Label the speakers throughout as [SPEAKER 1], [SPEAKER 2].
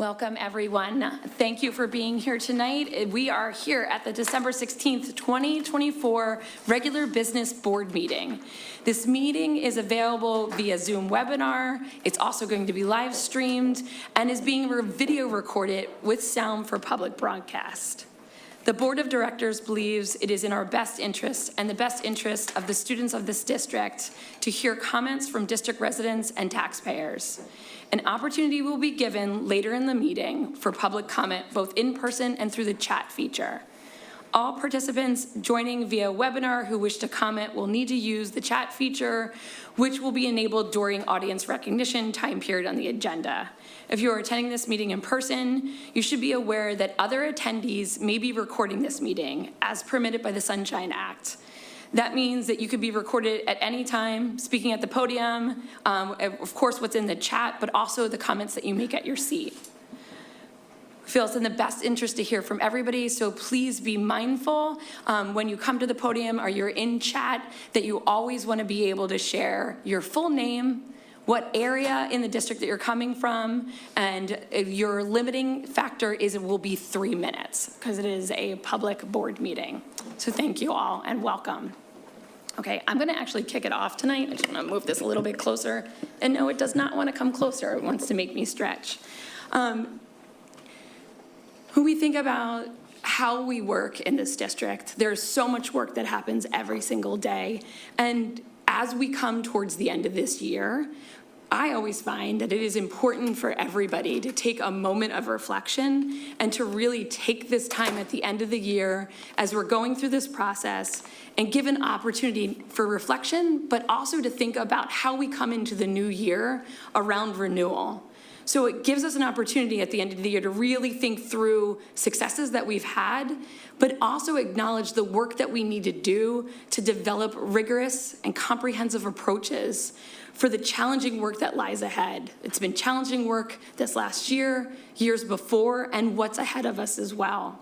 [SPEAKER 1] Welcome, everyone. Thank you for being here tonight. We are here at the December 16th, 2024 regular business board meeting. This meeting is available via Zoom webinar. It's also going to be live streamed and is being video recorded with sound for public broadcast. The Board of Directors believes it is in our best interest and the best interest of the students of this district to hear comments from district residents and taxpayers. An opportunity will be given later in the meeting for public comment, both in person and through the chat feature. All participants joining via webinar who wish to comment will need to use the chat feature, which will be enabled during audience recognition time period on the agenda. If you are attending this meeting in person, you should be aware that other attendees may be recording this meeting as permitted by the Sunshine Act. That means that you could be recorded at any time, speaking at the podium, of course what's in the chat, but also the comments that you make at your seat. We feel it's in the best interest to hear from everybody, so please be mindful when you come to the podium or you're in chat that you always want to be able to share your full name, what area in the district that you're coming from, and your limiting factor will be 3 minutes because it is a public board meeting. So thank you all and welcome. Okay, I'm gonna actually kick it off tonight. I just wanna move this a little bit closer. And no, it does not wanna come closer. It wants to make me stretch. When we think about how we work in this district, there's so much work that happens every single day. And as we come towards the end of this year, I always find that it is important for everybody to take a moment of reflection and to really take this time at the end of the year as we're going through this process and give an opportunity for reflection, but also to think about how we come into the new year around renewal. So it gives us an opportunity at the end of the year to really think through successes that we've had, but also acknowledge the work that we need to do to develop rigorous and comprehensive approaches for the challenging work that lies ahead. It's been challenging work this last year, years before, and what's ahead of us as well.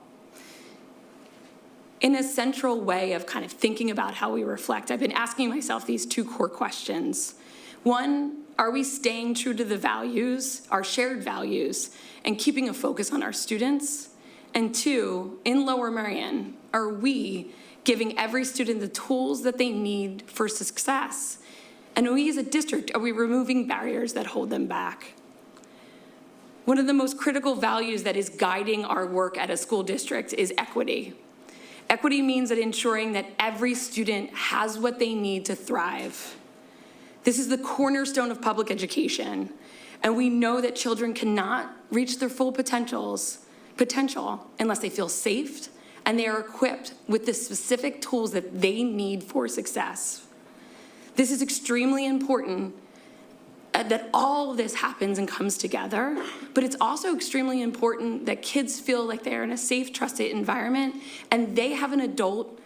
[SPEAKER 1] In a central way of kind of thinking about how we reflect, I've been asking myself these 2 core questions. One, are we staying true to the values, our shared values, and keeping a focus on our students? And 2, in Lower Merion, are we giving every student the tools that they need for success? And we as a district, are we removing barriers that hold them back? One of the most critical values that is guiding our work at a school district is equity. Equity means that ensuring that every student has what they need to thrive. This is the cornerstone of public education, and we know that children cannot reach their full potential unless they feel safe and they are equipped with the specific tools that they need for success. This is extremely important that all of this happens and comes together, but it's also extremely important that kids feel like they're in a safe, trusted environment and they have an adult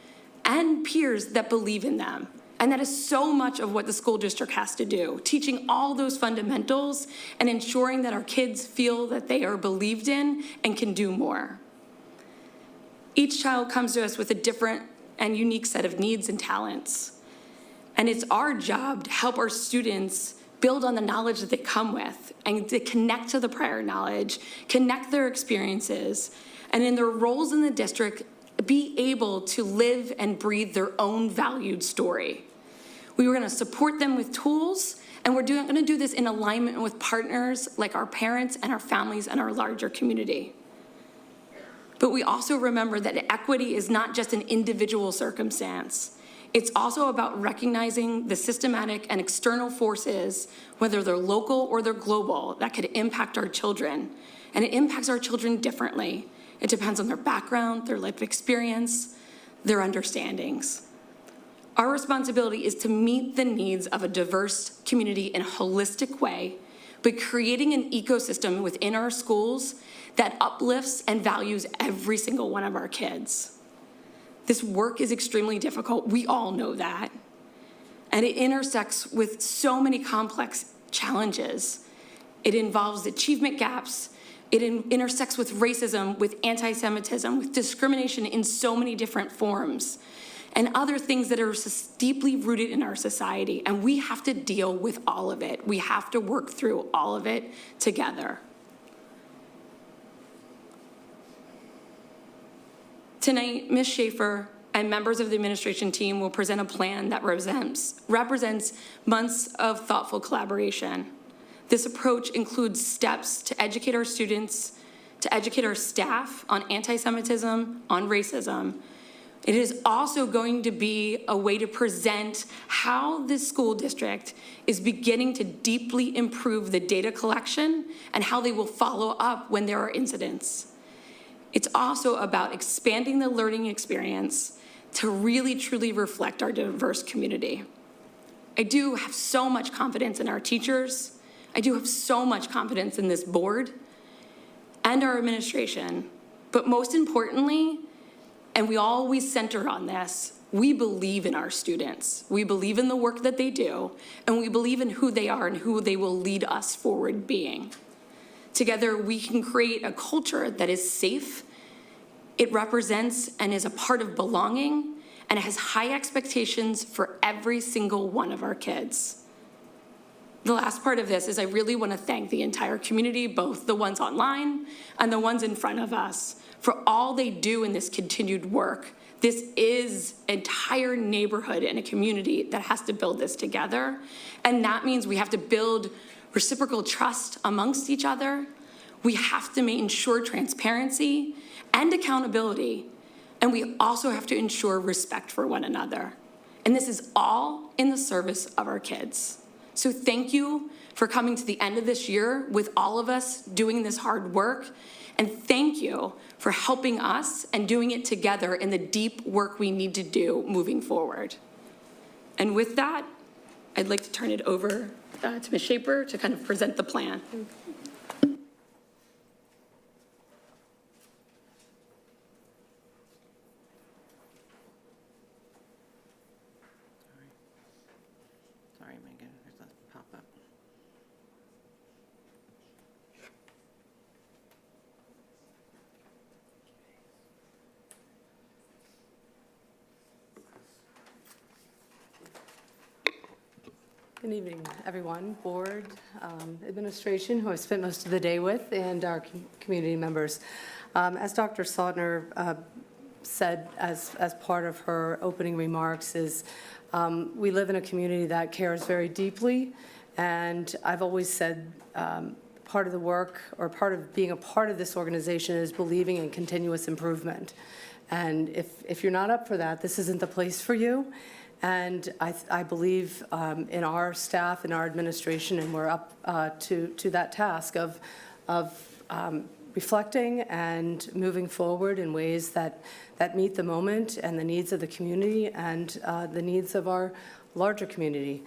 [SPEAKER 1] and peers that believe in them. And that is so much of what the school district has to do, teaching all those fundamentals and ensuring that our kids feel that they are believed in and can do more. Each child comes to us with a different and unique set of needs and talents. And it's our job to help our students build on the knowledge that they come with and to connect to the prior knowledge, connect their experiences, and in their roles in the district, be able to live and breathe their own valued story. We were going to support them with tools, and we're going to do this in alignment with partners like our parents and our families and our larger community. But we also remember that equity is not just an individual circumstance. It's also about recognizing the systematic and external forces, whether they're local or they're global, that could impact our children. And it impacts our children differently. It depends on their background, their life experience, their understandings. Our responsibility is to meet the needs of a diverse community in a holistic way, but creating an ecosystem within our schools that uplifts and values every single one of our kids. This work is extremely difficult. We all know that. And it intersects with so many complex challenges. It involves achievement gaps. It intersects with racism, with anti-Semitism, with discrimination in so many different forms, and other things that are deeply rooted in our society. And we have to deal with all of it. We have to work through all of it together. Tonight, Ms. Schaefer and members of the administration team will present a plan that represents months of thoughtful collaboration. This approach includes steps to educate our students, to educate our staff on anti-Semitism, on racism. It is also going to be a way to present how this school district is beginning to deeply improve the data collection and how they will follow up when there are incidents. It's also about expanding the learning experience to really truly reflect our diverse community. I do have so much confidence in our teachers. I do have so much confidence in this board and our administration. But most importantly, and we always center on this, we believe in our students. We believe in the work that they do, and we believe in who they are and who they will lead us forward being. Together, we can create a culture that is safe. It represents and is a part of belonging, and it has high expectations for every single one of our kids. The last part of this is I really want to thank the entire community, both the ones online and the ones in front of us, for all they do in this continued work. This is an entire neighborhood and a community that has to build this together, and that means we have to build reciprocal trust amongst each other. We have to ensure transparency and accountability, and we also have to ensure respect for one another. And this is all in the service of our kids. So thank you for coming to the end of this year with all of us doing this hard work, and thank you for helping us and doing it together in the deep work we need to do moving forward. And with that, I'd like to turn it over to Ms. Schaefer to kind of present the plan.
[SPEAKER 2] Sorry, Megan, there's a pop-up.
[SPEAKER 3] Good evening, everyone, board, administration, who I spent most of the day with, and our community members. As Dr. Sautner said as part of her opening remarks, is we live in a community that cares very deeply, and I've always said part of the work, or part of being a part of this organization, is believing in continuous improvement. And if you're not up for that, this isn't the place for you. And I believe in our staff and our administration, and we're up to that task of reflecting and moving forward in ways that meet the moment and the needs of the community and the needs of our larger community.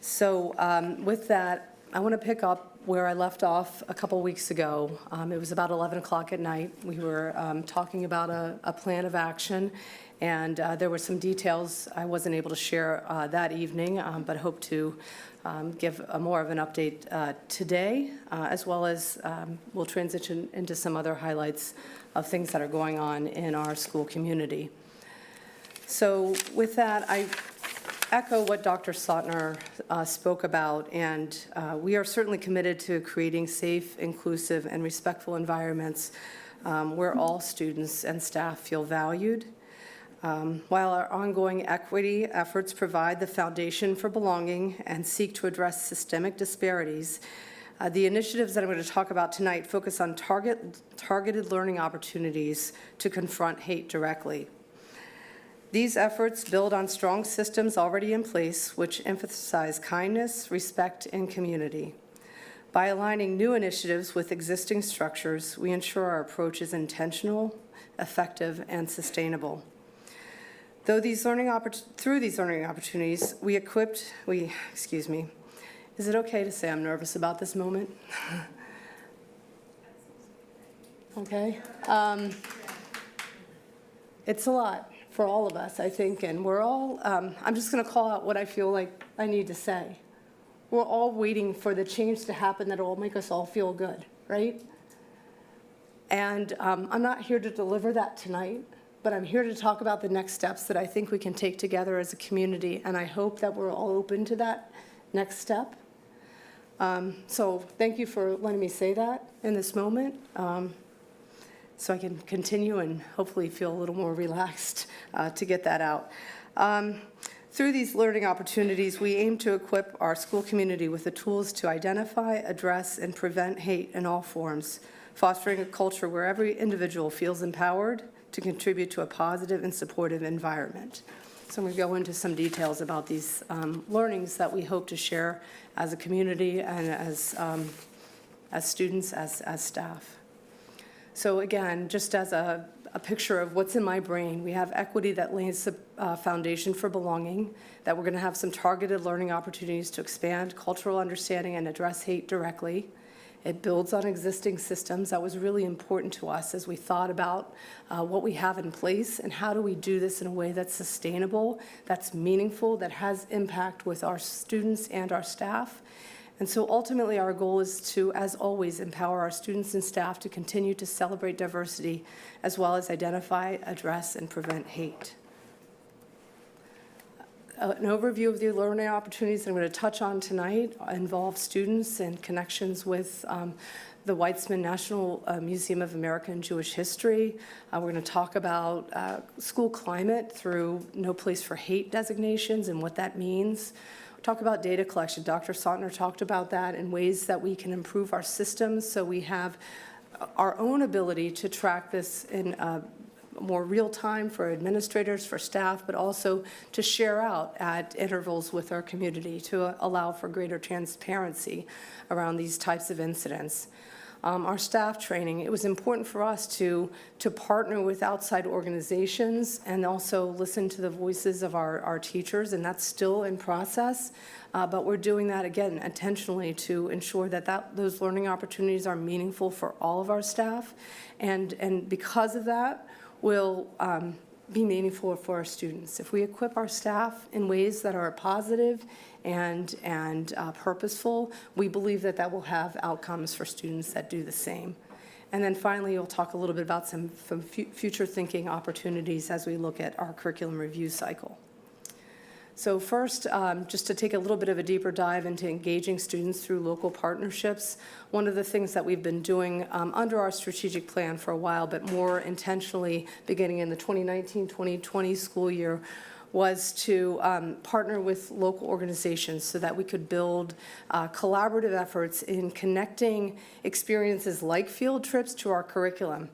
[SPEAKER 3] So with that, I want to pick up where I left off a couple weeks ago. It was about 11 o'clock at night. We were talking about a plan of action, and there were some details I wasn't able to share that evening, but hope to give more of an update today, as well as we'll transition into some other highlights of things that are going on in our school community. So with that, I echo what Dr. Sautner spoke about, and we are certainly committed to creating safe, inclusive, and respectful environments where all students and staff feel valued. While our ongoing equity efforts provide the foundation for belonging and seek to address systemic disparities, the initiatives that I'm going to talk about tonight focus on targeted learning opportunities to confront hate directly. These efforts build on strong systems already in place, which emphasize kindness, respect, and community. By aligning new initiatives with existing structures, we ensure our approach is intentional, effective, and sustainable. Through these learning opportunities, excuse me, is it okay to say I'm nervous about this moment? Okay. It's a lot for all of us, I think, and we're all, I'm just going to call out what I feel like I need to say. We're all waiting for the change to happen that will make us all feel good, right? And I'm not here to deliver that tonight, but I'm here to talk about the next steps that I think we can take together as a community, and I hope that we're all open to that next step. So thank you for letting me say that in this moment. so I can continue and hopefully feel a little more relaxed to get that out. Through these learning opportunities, we aim to equip our school community with the tools to identify, address, and prevent hate in all forms, fostering a culture where every individual feels empowered to contribute to a positive and supportive environment. So I'm going to go into some details about these learnings that we hope to share as a community and as students, as staff. So again, just as a picture of what's in my brain, we have equity that lays the foundation for belonging, that we're going to have some targeted learning opportunities to expand cultural understanding and address hate directly. It builds on existing systems. That was really important to us as we thought about what we have in place and how do we do this in a way that's sustainable, that's meaningful, that has impact with our students and our staff. And so ultimately our goal is to, as always, empower our students and staff to continue to celebrate diversity as well as identify, address, and prevent hate. An overview of the learning opportunities I'm going to touch on tonight involve students and connections with the Weitzman National Museum of American Jewish History. We're going to talk about school climate through No Place for Hate designations and what that means. Talk about data collection. Dr. Sautner talked about that and ways that we can improve our systems so we have our own ability to track this in more real time for administrators, for staff, but also to share out at intervals with our community to allow for greater transparency around these types of incidents. Our staff training, it was important for us to partner with outside organizations and also listen to the voices of our teachers, and that's still in process. But we're doing that, again, intentionally to ensure that those learning opportunities are meaningful for all of our staff. And because of that, will be meaningful for our students. If we equip our staff in ways that are positive and purposeful, we believe that will have outcomes for students that do the same. And then finally, we'll talk a little bit about some future thinking opportunities as we look at our curriculum review cycle. So first, just to take a little bit of a deeper dive into engaging students through local partnerships, one of the things that we've been doing under our strategic plan for a while, but more intentionally beginning in the 2019-2020 school year, was to partner with local organizations so that we could build collaborative efforts in connecting experiences like field trips to our curriculum.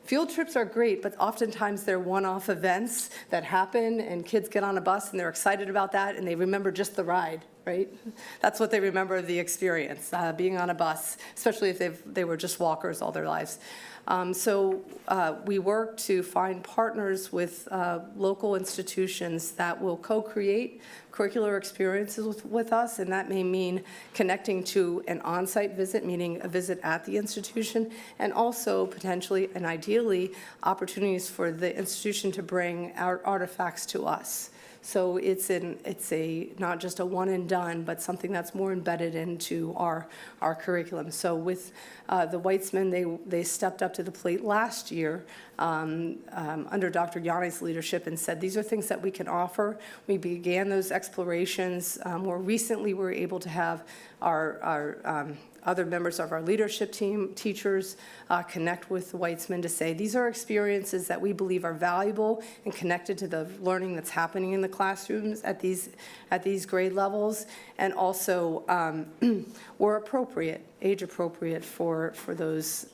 [SPEAKER 3] Field trips are great, but oftentimes they're one-off events that happen and kids get on a bus and they're excited about that and they remember just the ride, right? That's what they remember of the experience, being on a bus, especially if they were just walkers all their lives. So we work to find partners with local institutions that will co-create curricular experiences with us, and that may mean connecting to an on-site visit, meaning a visit at the institution, and also potentially and ideally opportunities for the institution to bring our artifacts to us. So it's not just a one and done, but something that's more embedded into our curriculum. So with the Weitzman, they stepped up to the plate last year under Dr. Yanni's leadership and said, these are things that we can offer. We began those explorations. More recently, we were able to have our other members of our leadership team, teachers, connect with the Weitzman to say, these are experiences that we believe are valuable and connected to the learning that's happening in the classrooms at these grade levels, and also were appropriate, age appropriate for those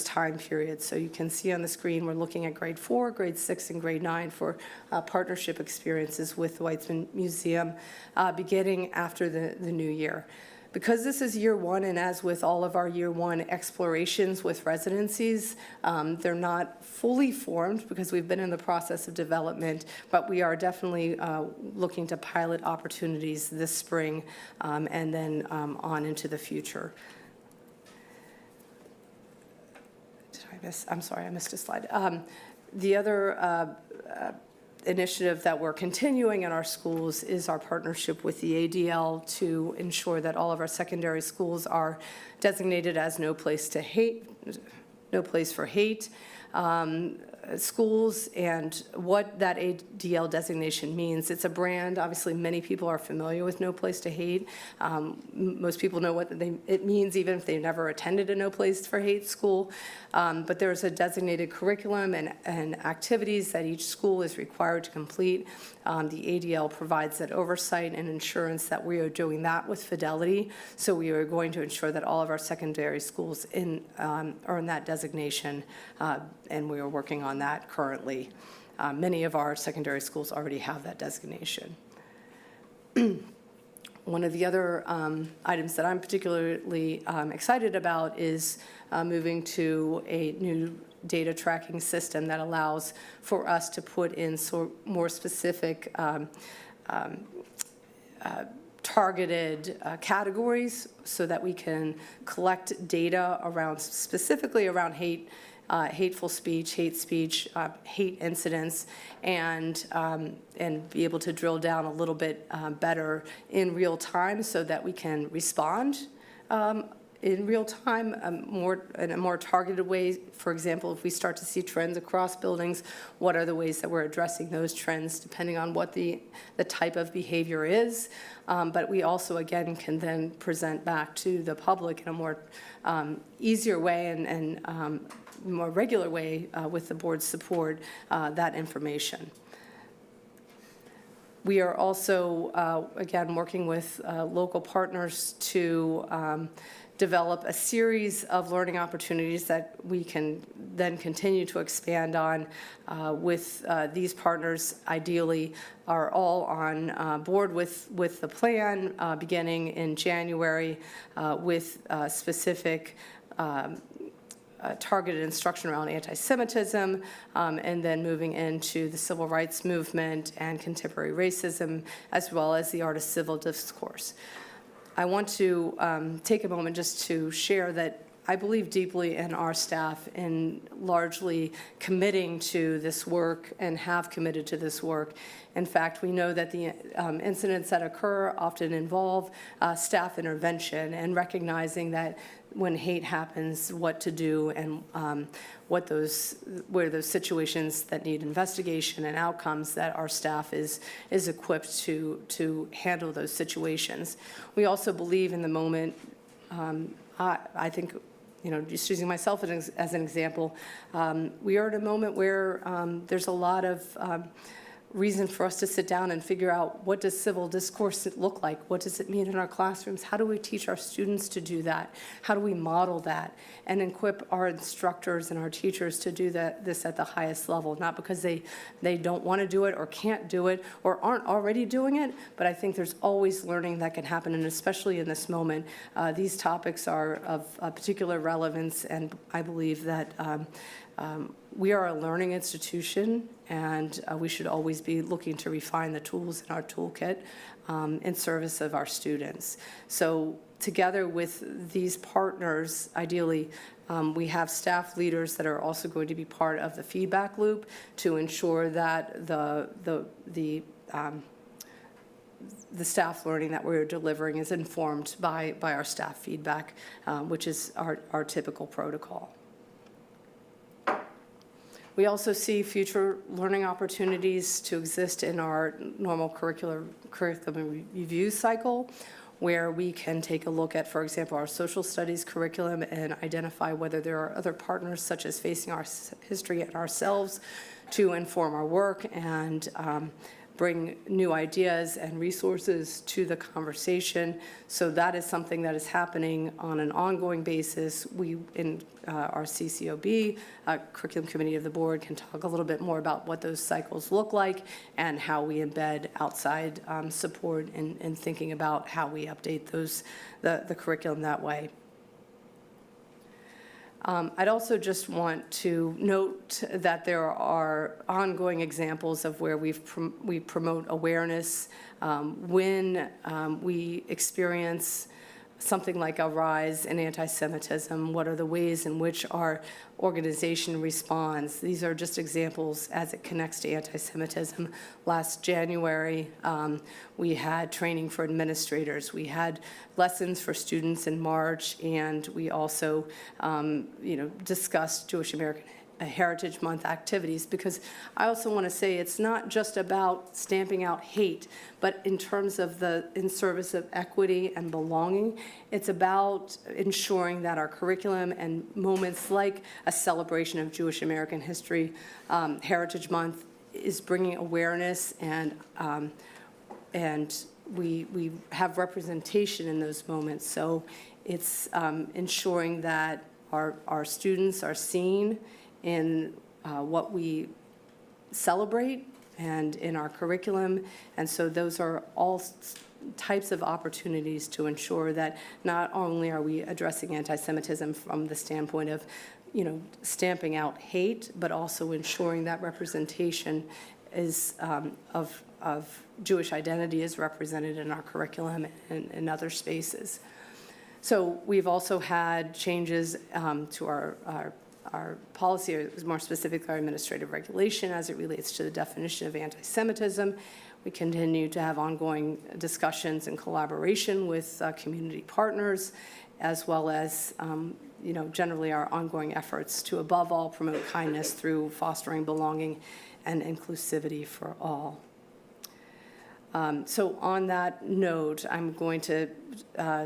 [SPEAKER 3] time periods. So you can see on the screen, we're looking at grade 4, grade 6, and grade 9 for partnership experiences with the Weitzman Museum beginning after the new year. Because this is year one, and as with all of our year one explorations with residencies, they're not fully formed because we've been in the process of development, but we are definitely looking to pilot opportunities this spring and then on into the future. I'm sorry, I missed a slide. The other initiative that we're continuing in our schools is our partnership with the ADL to ensure that all of our secondary schools are designated as no place for hate. schools and what that ADL designation means. It's a brand. Obviously, many people are familiar with No Place to Hate. Most people know what it means, even if they've never attended a No Place for Hate school. But there's a designated curriculum and activities that each school is required to complete. The ADL provides that oversight and assurance that we are doing that with fidelity. So we are going to ensure that all of our secondary schools earn that designation, and we are working on that currently. Many of our secondary schools already have that designation. One of the other items that I'm particularly excited about is moving to a new data tracking system that allows for us to put in more specific targeted categories so that we can collect data specifically around hateful speech, hate speech, hate incidents, and be able to drill down a little bit better in real time so that we can respond in real time in a more targeted way. For example, if we start to see trends across buildings, what are the ways that we're addressing those trends depending on what the type of behavior is. But we also, again, can then present back to the public in a more easier way and more regular way with the board's support that information. We are also, again, working with local partners to develop a series of learning opportunities that we can then continue to expand on with these partners. Ideally, are all on board with the plan beginning in January with specific targeted instruction around anti-Semitism, and then moving into the civil rights movement and contemporary racism, as well as the art of civil discourse. I want to take a moment just to share that I believe deeply in our staff in largely committing to this work and have committed to this work. In fact, we know that the incidents that occur often involve staff intervention and recognizing that when hate happens, what to do and where those situations that need investigation and outcomes that our staff is equipped to handle those situations. We also believe in the moment. I think, just using myself as an example, we are at a moment where there's a lot of reason for us to sit down and figure out, what does civil discourse look like? What does it mean in our classrooms? How do we teach our students to do that? How do we model that and equip our instructors and our teachers to do this at the highest level? Not because they don't want to do it or can't do it or aren't already doing it, but I think there's always learning that can happen, and especially in this moment, these topics are of particular relevance, and I believe that we are a learning institution, and we should always be looking to refine the tools in our toolkit in service of our students. So together with these partners, ideally, we have staff leaders that are also going to be part of the feedback loop to ensure that the staff learning that we're delivering is informed by our staff feedback, which is our typical protocol. We also see future learning opportunities to exist in our normal curriculum review cycle, where we can take a look at, for example, our social studies curriculum and identify whether there are other partners, such as Facing Our History and ourselves, to inform our work and bring new ideas and resources to the conversation. So that is something that is happening on an ongoing basis. We, in our CCOB, Curriculum Committee of the Board, can talk a little bit more about what those cycles look like and how we embed outside support in thinking about how we update the curriculum that way. I'd also just want to note that there are ongoing examples of where we promote awareness when we experience something like a rise in anti-Semitism. What are the ways in which our organization responds? These are just examples as it connects to anti-Semitism. Last January, we had training for administrators. We had lessons for students in March, and we also, discussed Jewish American Heritage Month activities, because I also want to say it's not just about stamping out hate, but in terms of in service of equity and belonging, it's about ensuring that our curriculum and moments like a celebration of Jewish American history, Heritage Month, is bringing awareness, and we have representation in those moments. So it's ensuring that our students are seen in what we celebrate and in our curriculum. And so those are all types of opportunities to ensure that not only are we addressing anti-Semitism from the standpoint of, stamping out hate, but also ensuring that representation is of Jewish identity is represented in our curriculum and in other spaces. So we've also had changes to our policy, or more specifically our administrative regulation as it relates to the definition of anti-Semitism. We continue to have ongoing discussions and collaboration with community partners, as well as generally our ongoing efforts to, above all, promote kindness through fostering belonging and inclusivity for all. So on that note, I'm going to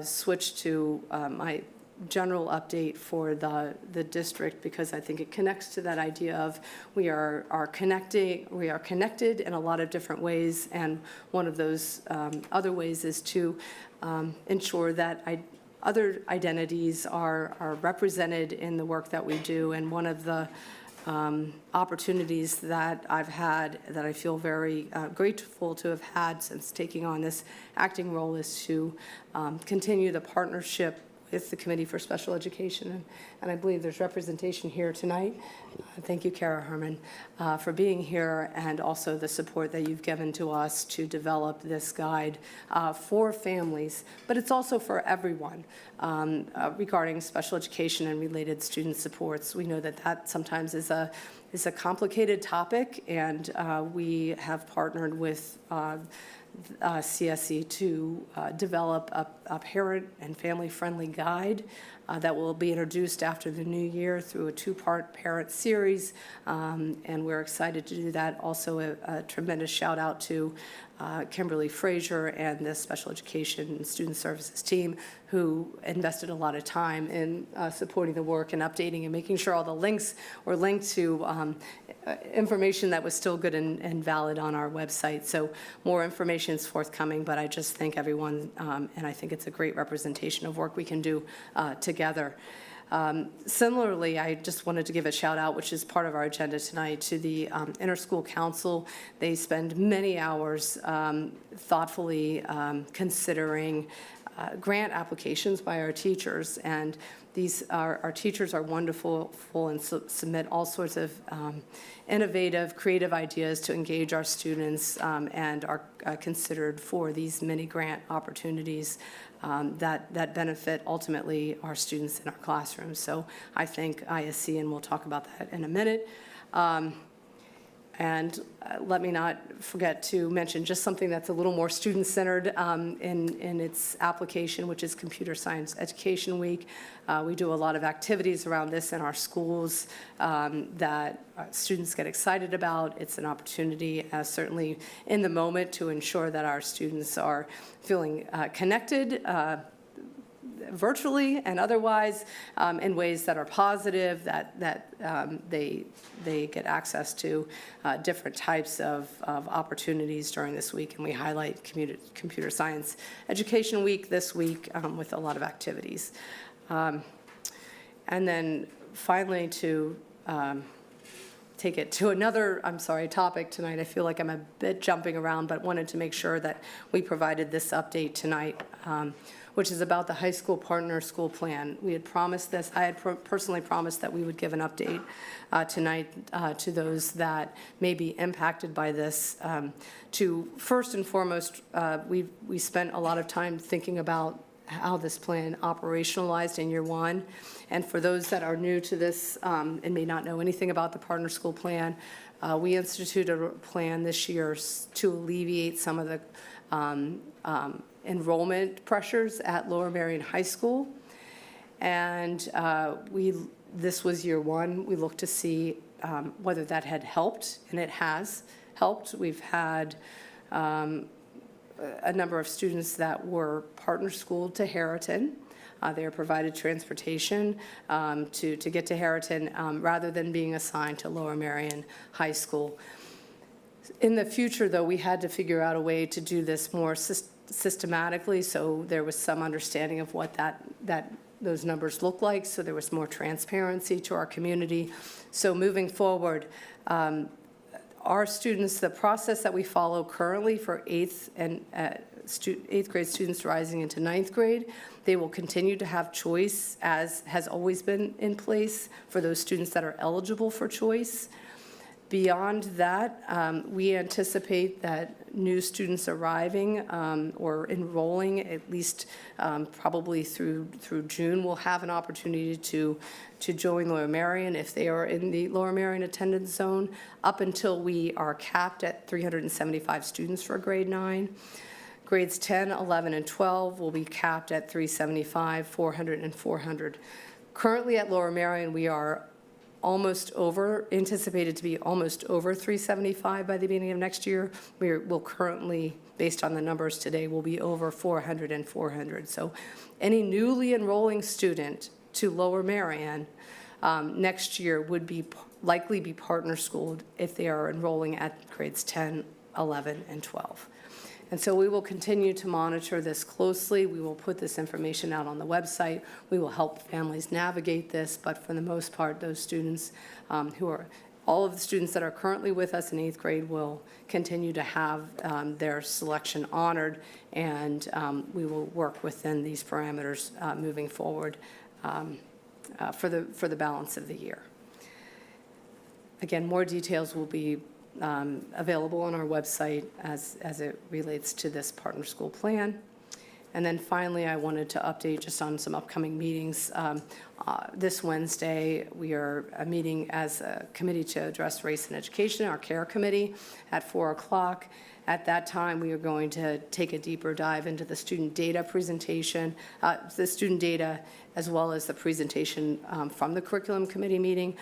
[SPEAKER 3] switch to my general update for the district, because I think it connects to that idea of we are connected in a lot of different ways, and one of those other ways is to ensure that other identities are represented in the work that we do. And one of the opportunities that I've had that I feel very grateful to have had since taking on this acting role is to continue the partnership with the Committee for Special Education, and I believe there's representation here tonight. Thank you, Kara Herman, for being here, and also the support that you've given to us to develop this guide for families, but it's also for everyone regarding special education and related student supports. We know that sometimes is a complicated topic, and we have partnered with CSE to develop a parent and family-friendly guide that will be introduced after the new year through a two-part parent series, and we're excited to do that. Also, a tremendous shout out to Kimberly Frazier and the Special Education and Student Services team, who invested a lot of time in supporting the work and updating and making sure all the links were linked to information that was still good and valid on our website. So more information is forthcoming, but I just thank everyone, and I think it's a great representation of work we can do together. Similarly, I just wanted to give a shout out, which is part of our agenda tonight, to the Interschool Council. They spend many hours thoughtfully considering grant applications by our teachers, and our teachers are wonderful and submit all sorts of innovative, creative ideas to engage our students, and are considered for these many grant opportunities that benefit ultimately our students in our classrooms. So I thank ISC, and we'll talk about that in a minute. And let me not forget to mention just something that's a little more student-centered in its application, which is Computer Science Education Week. We do a lot of activities around this in our schools that students get excited about. It's an opportunity, certainly in the moment, to ensure that our students are feeling connected virtually and otherwise, in ways that are positive, that they get access to different types of opportunities during this week. And we highlight Computer Science Education Week this week with a lot of activities. And then finally, to take it to another, topic tonight. I feel like I'm a bit jumping around, but wanted to make sure that we provided this update tonight, which is about the high school partner school plan. We had promised this. I had personally promised that we would give an update tonight to those that may be impacted by this. To first and foremost, we spent a lot of time thinking about how this plan operationalized in year one. And for those that are new to this and may not know anything about the partner school plan, we instituted a plan this year to alleviate some of the enrollment pressures at Lower Merion High School. And this was year one. We look to see whether that had helped, and it has helped. We've had a number of students that were partner schooled to Harriton. They are provided transportation to get to Harriton rather than being assigned to Lower Merion High School. In the future, though, we had to figure out a way to do this more systematically, so there was some understanding of what those numbers look like, so there was more transparency to our community. So moving forward, our students, the process that we follow currently for eighth grade students rising into ninth grade, they will continue to have choice, as has always been in place for those students that are eligible for choice. Beyond that, we anticipate that new students arriving or enrolling, at least probably through June, will have an opportunity to join Lower Merion if they are in the Lower Merion attendance zone, up until we are capped at 375 students for grade 9. Grades 10, 11, and 12 will be capped at 375, 400, and 400. Currently at Lower Merion, we are anticipated to be almost over 375 by the beginning of next year. We'll currently, based on the numbers today, will be over 400 and 400. So any newly enrolling student to Lower Merion next year would likely be partner schooled if they are enrolling at grades 10, 11, and 12. And so we will continue to monitor this closely. We will put this information out on the website. We will help families navigate this, but for the most part, those students all of the students that are currently with us in 8th grade will continue to have their selection honored, and we will work within these parameters moving forward for the balance of the year. Again, more details will be available on our website as it relates to this partner school plan. And then finally, I wanted to update just on some upcoming meetings. This Wednesday, we are meeting as a committee to address race and education, our CARE committee, at 4 o'clock. At that time, we are going to take a deeper dive into the student data presentation, the student data, as well as the presentation from the curriculum committee meeting.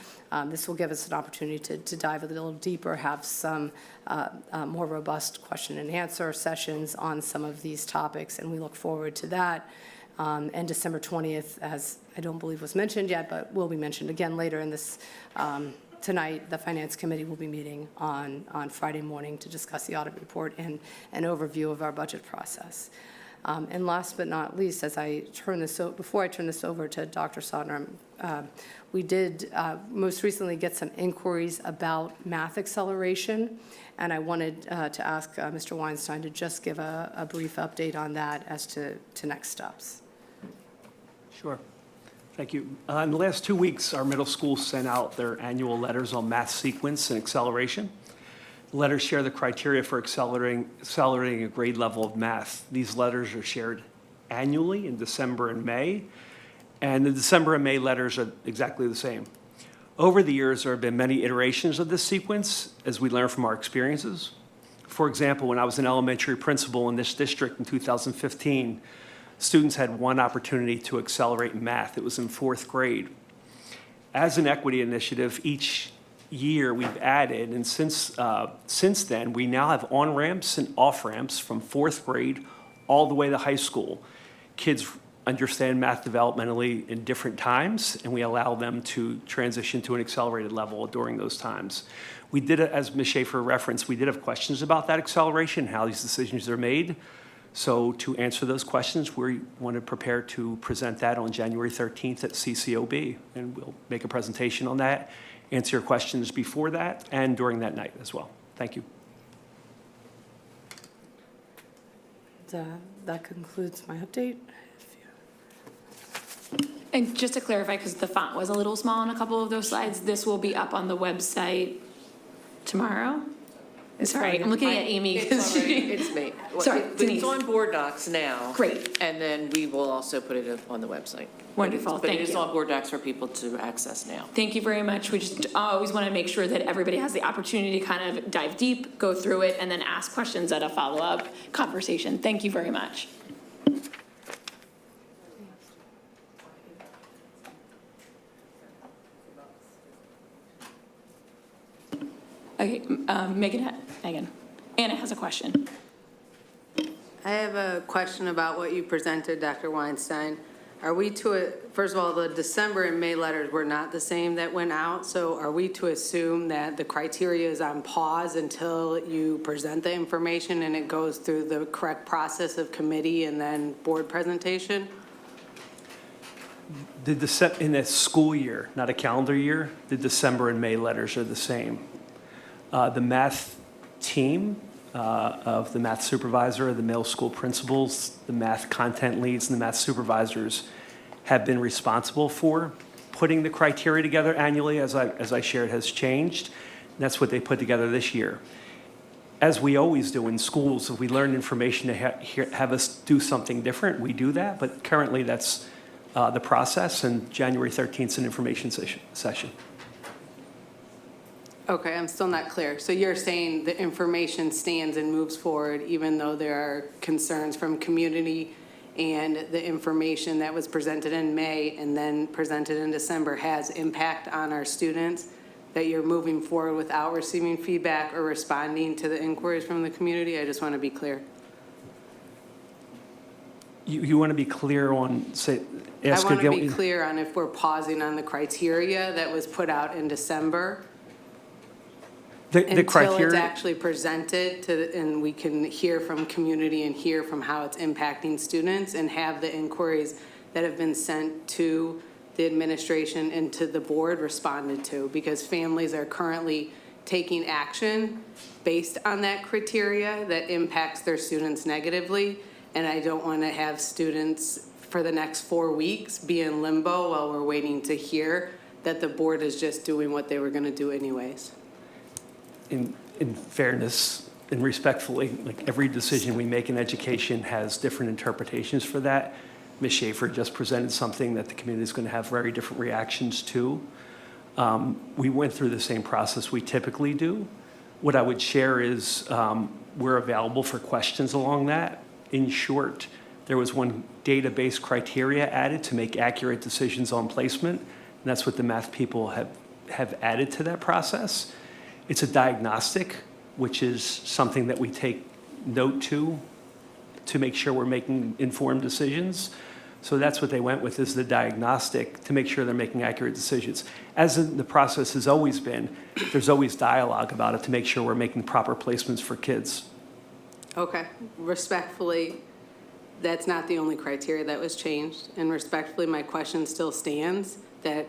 [SPEAKER 3] This will give us an opportunity to dive a little deeper, have some more robust question and answer sessions on some of these topics, and we look forward to that. And December 20th, as I don't believe was mentioned yet, but will be mentioned again later in this tonight, the Finance Committee will be meeting on Friday morning to discuss the audit report and an overview of our budget process. And last but not least, before I turn this over to Dr. Sondrum, we did most recently get some inquiries about math acceleration, and I wanted to ask Mr. Weinstein to just give a brief update on that as to next steps.
[SPEAKER 4] Sure. Thank you. In the last 2 weeks, our middle school sent out their annual letters on math sequence and acceleration. The letters share the criteria for accelerating a grade level of math. These letters are shared annually in December and May, and the December and May letters are exactly the same. Over the years, there have been many iterations of this sequence as we learn from our experiences. For example, when I was an elementary principal in this district in 2015, students had one opportunity to accelerate in math. It was in 4th grade. As an equity initiative, each year we've added, and since then, we now have on-ramps and off-ramps from 4th grade all the way to high school. Kids understand math developmentally in different times, and we allow them to transition to an accelerated level during those times. We did, as Ms. Schaefer referenced, we did have questions about that acceleration, how these decisions are made. So to answer those questions, we want to prepare to present that on January 13th at CCOB, and we'll make a presentation on that, answer your questions before that and during that night as well. Thank you.
[SPEAKER 3] That concludes my update.
[SPEAKER 1] And just to clarify, because the font was a little small on a couple of those slides, this will be up on the website tomorrow? Sorry, I'm looking at Amy.
[SPEAKER 2] It's all right. It's me.
[SPEAKER 1] Sorry, Denise.
[SPEAKER 2] It's on Board Docs now.
[SPEAKER 1] Great.
[SPEAKER 2] And then we will also put it up on the website.
[SPEAKER 1] Wonderful,
[SPEAKER 2] But
[SPEAKER 1] thank
[SPEAKER 2] it is
[SPEAKER 1] you.
[SPEAKER 2] on Board Docs for people to access now.
[SPEAKER 1] Thank you very much. We just always want to make sure that everybody has the opportunity to kind of dive deep, go through it, and then ask questions at a follow-up conversation. Thank you very much. Okay, Megan. Anna has a question.
[SPEAKER 5] I have a question about what you presented, Dr. Weinstein. Are we first of all, the December and May letters were not the same that went out, so are we to assume that the criteria is on pause until you present the information and it goes through the correct process of committee and then board presentation?
[SPEAKER 4] In a school year, not a calendar year, the December and May letters are the same. The math team of the math supervisor, the middle school principals, the math content leads, and the math supervisors have been responsible for putting the criteria together annually, as I shared, has changed. And that's what they put together this year. As we always do in schools, if we learn information to have us do something different, we do that. But currently, that's the process, and January 13th is an information session.
[SPEAKER 5] Okay, I'm still not clear. So you're saying the information stands and moves forward even though there are concerns from community and the information that was presented in May and then presented in December has impact on our students, that you're moving forward without receiving feedback or responding to the inquiries from the community? I just want to be clear.
[SPEAKER 4] You want to be clear on, say, ask
[SPEAKER 5] I want to
[SPEAKER 4] again.
[SPEAKER 5] be clear on if we're pausing on the criteria that was put out in December
[SPEAKER 4] The
[SPEAKER 5] until it's
[SPEAKER 4] criteria,
[SPEAKER 5] actually presented and we can hear from community and hear from how it's impacting students and have the inquiries that have been sent to the administration and to the board responded to, because families are currently taking action based on that criteria that impacts their students negatively. And I don't want to have students for the next 4 weeks be in limbo while we're waiting to hear that the board is just doing what they were going to do anyways.
[SPEAKER 4] in fairness and respectfully, like every decision we make in education has different interpretations for that. Ms. Schaefer just presented something that the community is going to have very different reactions to. We went through the same process we typically do. What I would share is we're available for questions along that. In short, there was one database criteria added to make accurate decisions on placement, and that's what the math people have added to that process. It's a diagnostic, which is something that we take note to make sure we're making informed decisions. So that's what they went with, is the diagnostic to make sure they're making accurate decisions. As the process has always been, there's always dialogue about it to make sure we're making proper placements for kids.
[SPEAKER 5] Okay, respectfully, that's not the only criteria that was changed. And respectfully, my question still stands that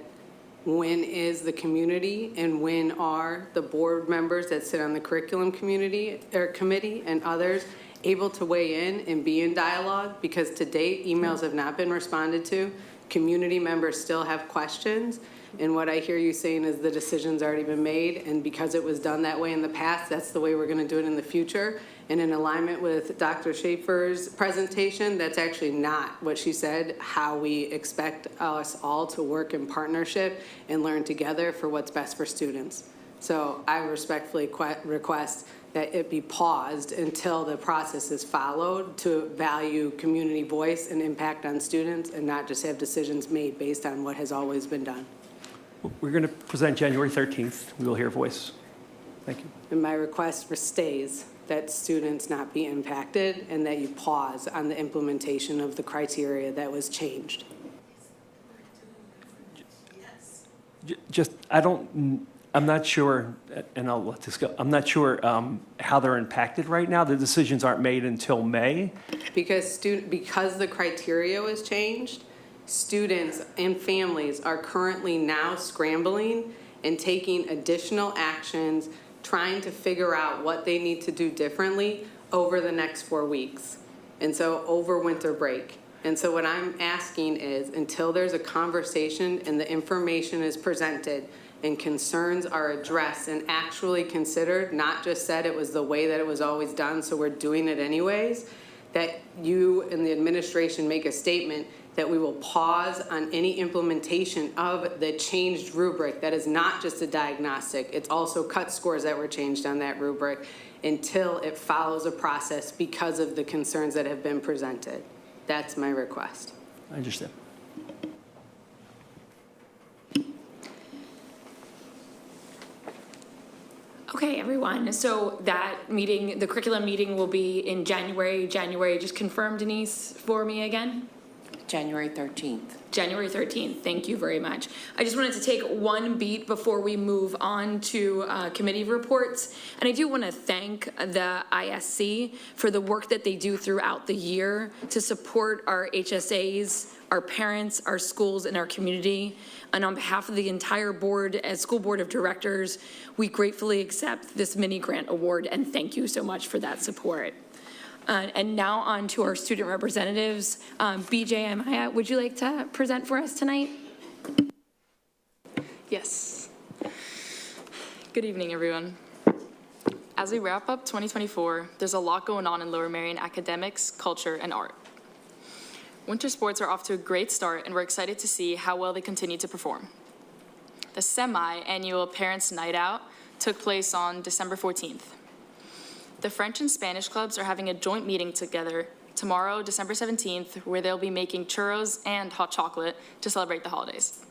[SPEAKER 5] when is the community and when are the board members that sit on the curriculum committee and others able to weigh in and be in dialogue? Because to date, emails have not been responded to. Community members still have questions. And what I hear you saying is the decision's already been made, and because it was done that way in the past, that's the way we're going to do it in the future. And in alignment with Dr. Schaefer's presentation, that's actually not what she said, how we expect us all to work in partnership and learn together for what's best for students. So I respectfully request that it be paused until the process is followed to value community voice and impact on students and not just have decisions made based on what has always been done.
[SPEAKER 4] We're going to present January 13th. We will hear voice. Thank you.
[SPEAKER 5] And my request for stays that students not be impacted and that you pause on the implementation of the criteria that was changed.
[SPEAKER 4] I'm not sure, and I'll let this go. I'm not sure how they're impacted right now. The decisions aren't made until May.
[SPEAKER 5] Because the criteria was changed, students and families are currently now scrambling and taking additional actions, trying to figure out what they need to do differently over the next 4 weeks. And so over winter break. And so what I'm asking is, until there's a conversation and the information is presented and concerns are addressed and actually considered, not just said it was the way that it was always done, so we're doing it anyways, that you and the administration make a statement that we will pause on any implementation of the changed rubric. That is not just a diagnostic. It's also cut scores that were changed on that rubric until it follows a process because of the concerns that have been presented. That's my request.
[SPEAKER 4] I understand.
[SPEAKER 1] Okay, everyone. So that meeting, the curriculum meeting will be in January. Just confirm, Denise, for me again.
[SPEAKER 2] January 13th.
[SPEAKER 1] January 13th. Thank you very much. I just wanted to take one beat before we move on to committee reports. And I do want to thank the ISC for the work that they do throughout the year to support our HSAs, our parents, our schools, and our community. And on behalf of the entire board, as school board of directors, we gratefully accept this mini grant award and thank you so much for that support. And now on to our student representatives. BJ and Maya, would you like to present for us tonight?
[SPEAKER 6] Yes. Good evening, everyone. As we wrap up 2024, there's a lot going on in Lower Merion academics, culture, and art. Winter sports are off to a great start, and we're excited to see how well they continue to perform. The semi-annual Parents' Night Out took place on December 14th. The French and Spanish clubs are having a joint meeting together tomorrow, December 17th, where they'll be making churros and hot chocolate to celebrate the holidays.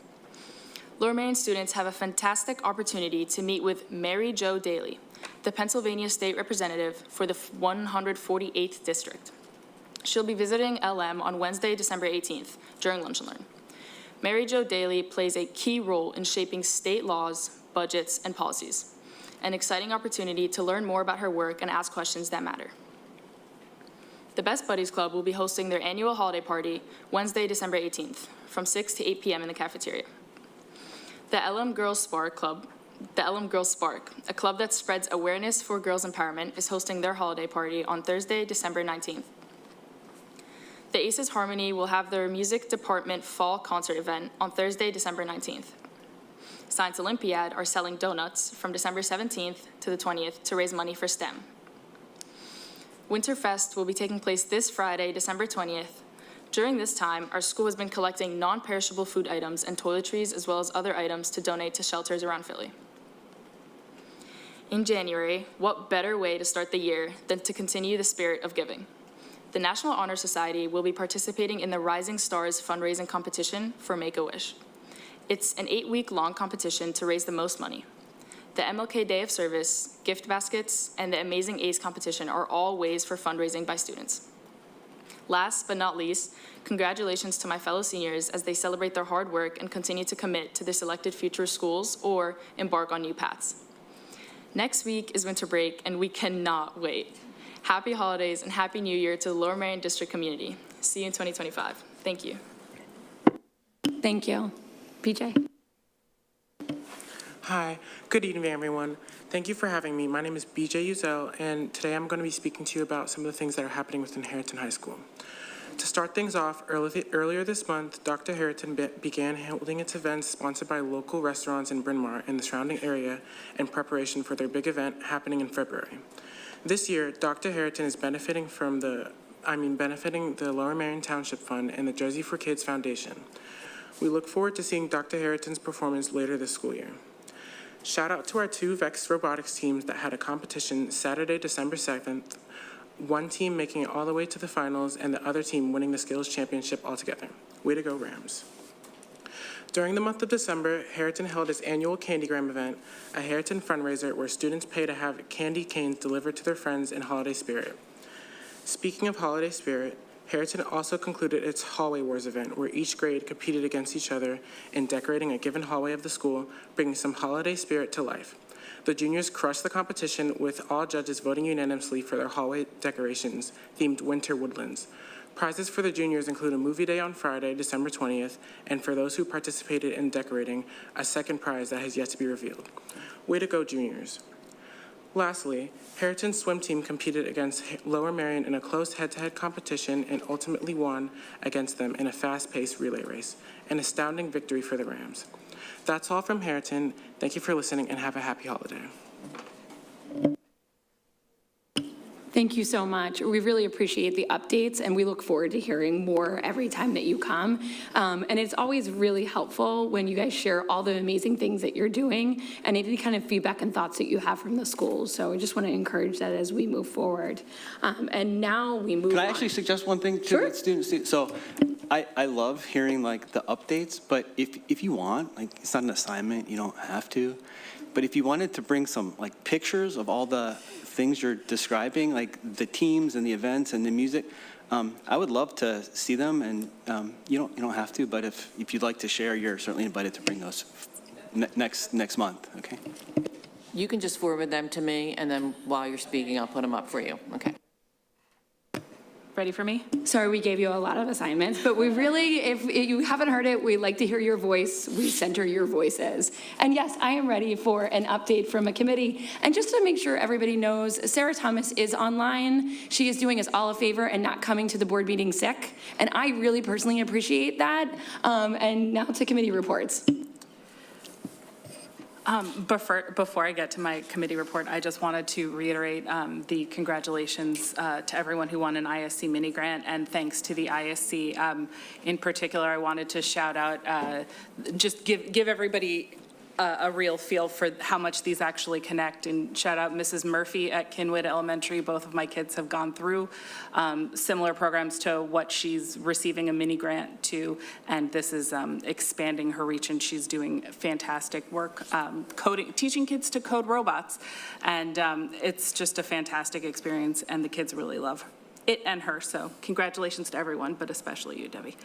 [SPEAKER 6] Lower Merion students have a fantastic opportunity to meet with Mary Jo Daly, the Pennsylvania State Representative for the 148th District. She'll be visiting LM on Wednesday, December 18th, during Lunch and Learn. Mary Jo Daly plays a key role in shaping state laws, budgets, and policies. An exciting opportunity to learn more about her work and ask questions that matter. The Best Buddies Club will be hosting their annual holiday party Wednesday, December 18th, from 6 to 8 p.m. in the cafeteria. The LM Girls Spark, a club that spreads awareness for girls' empowerment, is hosting their holiday party on Thursday, December 19th. The Aces Harmony will have their music department fall concert event on Thursday, December 19th. Science Olympiad are selling donuts from December 17th to the 20th to raise money for STEM. Winterfest will be taking place this Friday, December 20th. During this time, our school has been collecting non-perishable food items and toiletries, as well as other items to donate to shelters around Philly. In January, what better way to start the year than to continue the spirit of giving? The National Honor Society will be participating in the Rising Stars fundraising competition for Make-A-Wish. It's an 8-week-long competition to raise the most money. The MLK Day of Service, gift baskets, and the Amazing Ace competition are all ways for fundraising by students. Last but not least, congratulations to my fellow seniors as they celebrate their hard work and continue to commit to their selected future schools or embark on new paths. Next week is winter break, and we cannot wait. Happy holidays and Happy New Year to the Lower Merion District community. See you in 2025. Thank you.
[SPEAKER 1] Thank you. PJ?
[SPEAKER 7] Hi, good evening, everyone. Thank you for having me. My name is BJ Uzel, and today I'm going to be speaking to you about some of the things that are happening within Harrington High School. To start things off, earlier this month, Dr. Harrington began holding its events sponsored by local restaurants in Bryn Mawr and the surrounding area in preparation for their big event happening in February. This year, Dr. Harrington is benefiting the Lower Merion Township Fund and the Jersey for Kids Foundation. We look forward to seeing Dr. Harrington's performance later this school year. Shout out to our 2 VEX robotics teams that had a competition Saturday, December 7th, one team making it all the way to the finals and the other team winning the skills championship altogether. Way to go, Rams. During the month of December, Harrington held its annual Candygram event, a Harrington fundraiser where students pay to have candy canes delivered to their friends in holiday spirit. Speaking of holiday spirit, Harrington also concluded its Hallway Wars event, where each grade competed against each other in decorating a given hallway of the school, bringing some holiday spirit to life. The juniors crushed the competition, with all judges voting unanimously for their hallway decorations, themed Winter Woodlands. Prizes for the juniors include a movie day on Friday, December 20th, and for those who participated in decorating, a second prize that has yet to be revealed. Way to go, juniors. Lastly, Harrington's swim team competed against Lower Merion in a close head-to-head competition and ultimately won against them in a fast-paced relay race, an astounding victory for the Rams. That's all from Harrington. Thank you for listening and have a happy holiday.
[SPEAKER 1] Thank you so much. We really appreciate the updates, and we look forward to hearing more every time that you come. And it's always really helpful when you guys share all the amazing things that you're doing and any kind of feedback and thoughts that you have from the schools. So I just want to encourage that as we move forward. And now we move on.
[SPEAKER 8] Can I actually suggest one thing to the students? So I love hearing like the updates, but if you want, like it's not an assignment, you don't have to. But if you wanted to bring some like pictures of all the things you're describing, like the teams and the events and the music, I would love to see them. And you don't have to, but if you'd like to share, you're certainly invited to bring those next month. Okay.
[SPEAKER 2] You can just forward them to me, and then while you're speaking, I'll put them up for you. Okay.
[SPEAKER 9] Ready for me?
[SPEAKER 1] Sorry, we gave you a lot of assignments, but we really, if you haven't heard it, we like to hear your voice. We center your voices. And yes, I am ready for an update from a committee. And just to make sure everybody knows, Sarah Thomas is online. She is doing us all a favor and not coming to the board meeting sick. And I really personally appreciate that. And now to committee reports.
[SPEAKER 9] Before I get to my committee report, I just wanted to reiterate the congratulations to everyone who won an ISC mini grant, and thanks to the ISC. In particular, I wanted to shout out, just give everybody a real feel for how much these actually connect, and shout out Mrs. Murphy at Kinwood Elementary. Both of my kids have gone through similar programs to what she's receiving a mini grant to, and this is expanding her reach, and she's doing fantastic work teaching kids to code robots, and it's just a fantastic experience, and the kids really love it and her, so congratulations to everyone, but especially you, Debbie.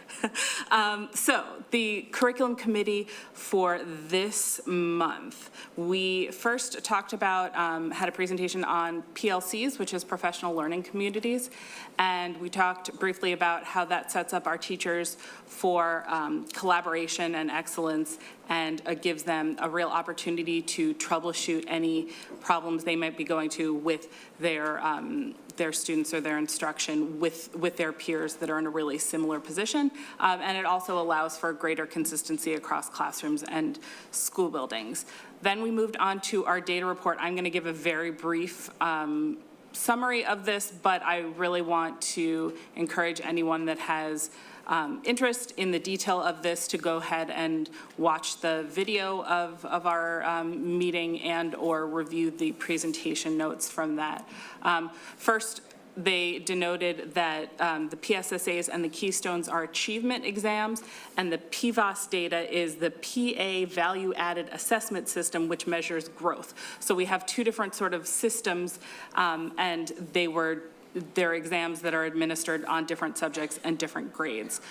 [SPEAKER 9] So the curriculum committee for this month, we first talked about, had a presentation on PLCs, which is professional learning communities, and we talked briefly about how that sets up our teachers for collaboration and excellence, and gives them a real opportunity to troubleshoot any problems they might be going to with their students or their instruction with their peers that are in a really similar position. And it also allows for greater consistency across classrooms and school buildings. Then we moved on to our data report. I'm going to give a very brief summary of this, but I really want to encourage anyone that has interest in the detail of this to go ahead and watch the video of our meeting and or review the presentation notes from that. First, they denoted that the PSSAs and the Keystones are achievement exams, and the PVAS data is the PA Value Added Assessment System, which measures growth. So we have two different sort of systems, and they're exams that are administered on different subjects and different grades.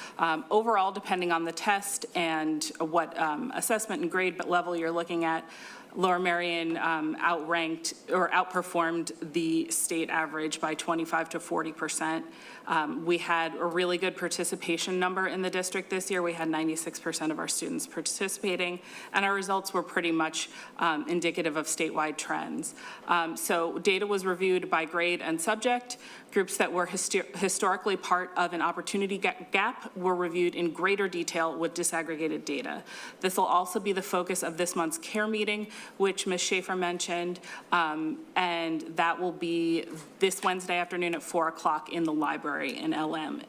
[SPEAKER 9] Overall, depending on the test and what assessment and grade level you're looking at, Lower Merion outranked or outperformed the state average by 25 to 40%. We had a really good participation number in the district this year. We had 96% of our students participating, and our results were pretty much indicative of statewide trends. So data was reviewed by grade and subject. Groups that were historically part of an opportunity gap were reviewed in greater detail with disaggregated data. This will also be the focus of this month's CARE meeting, which Ms. Schaefer mentioned, and that will be this Wednesday afternoon at 4 o'clock in the library in LM.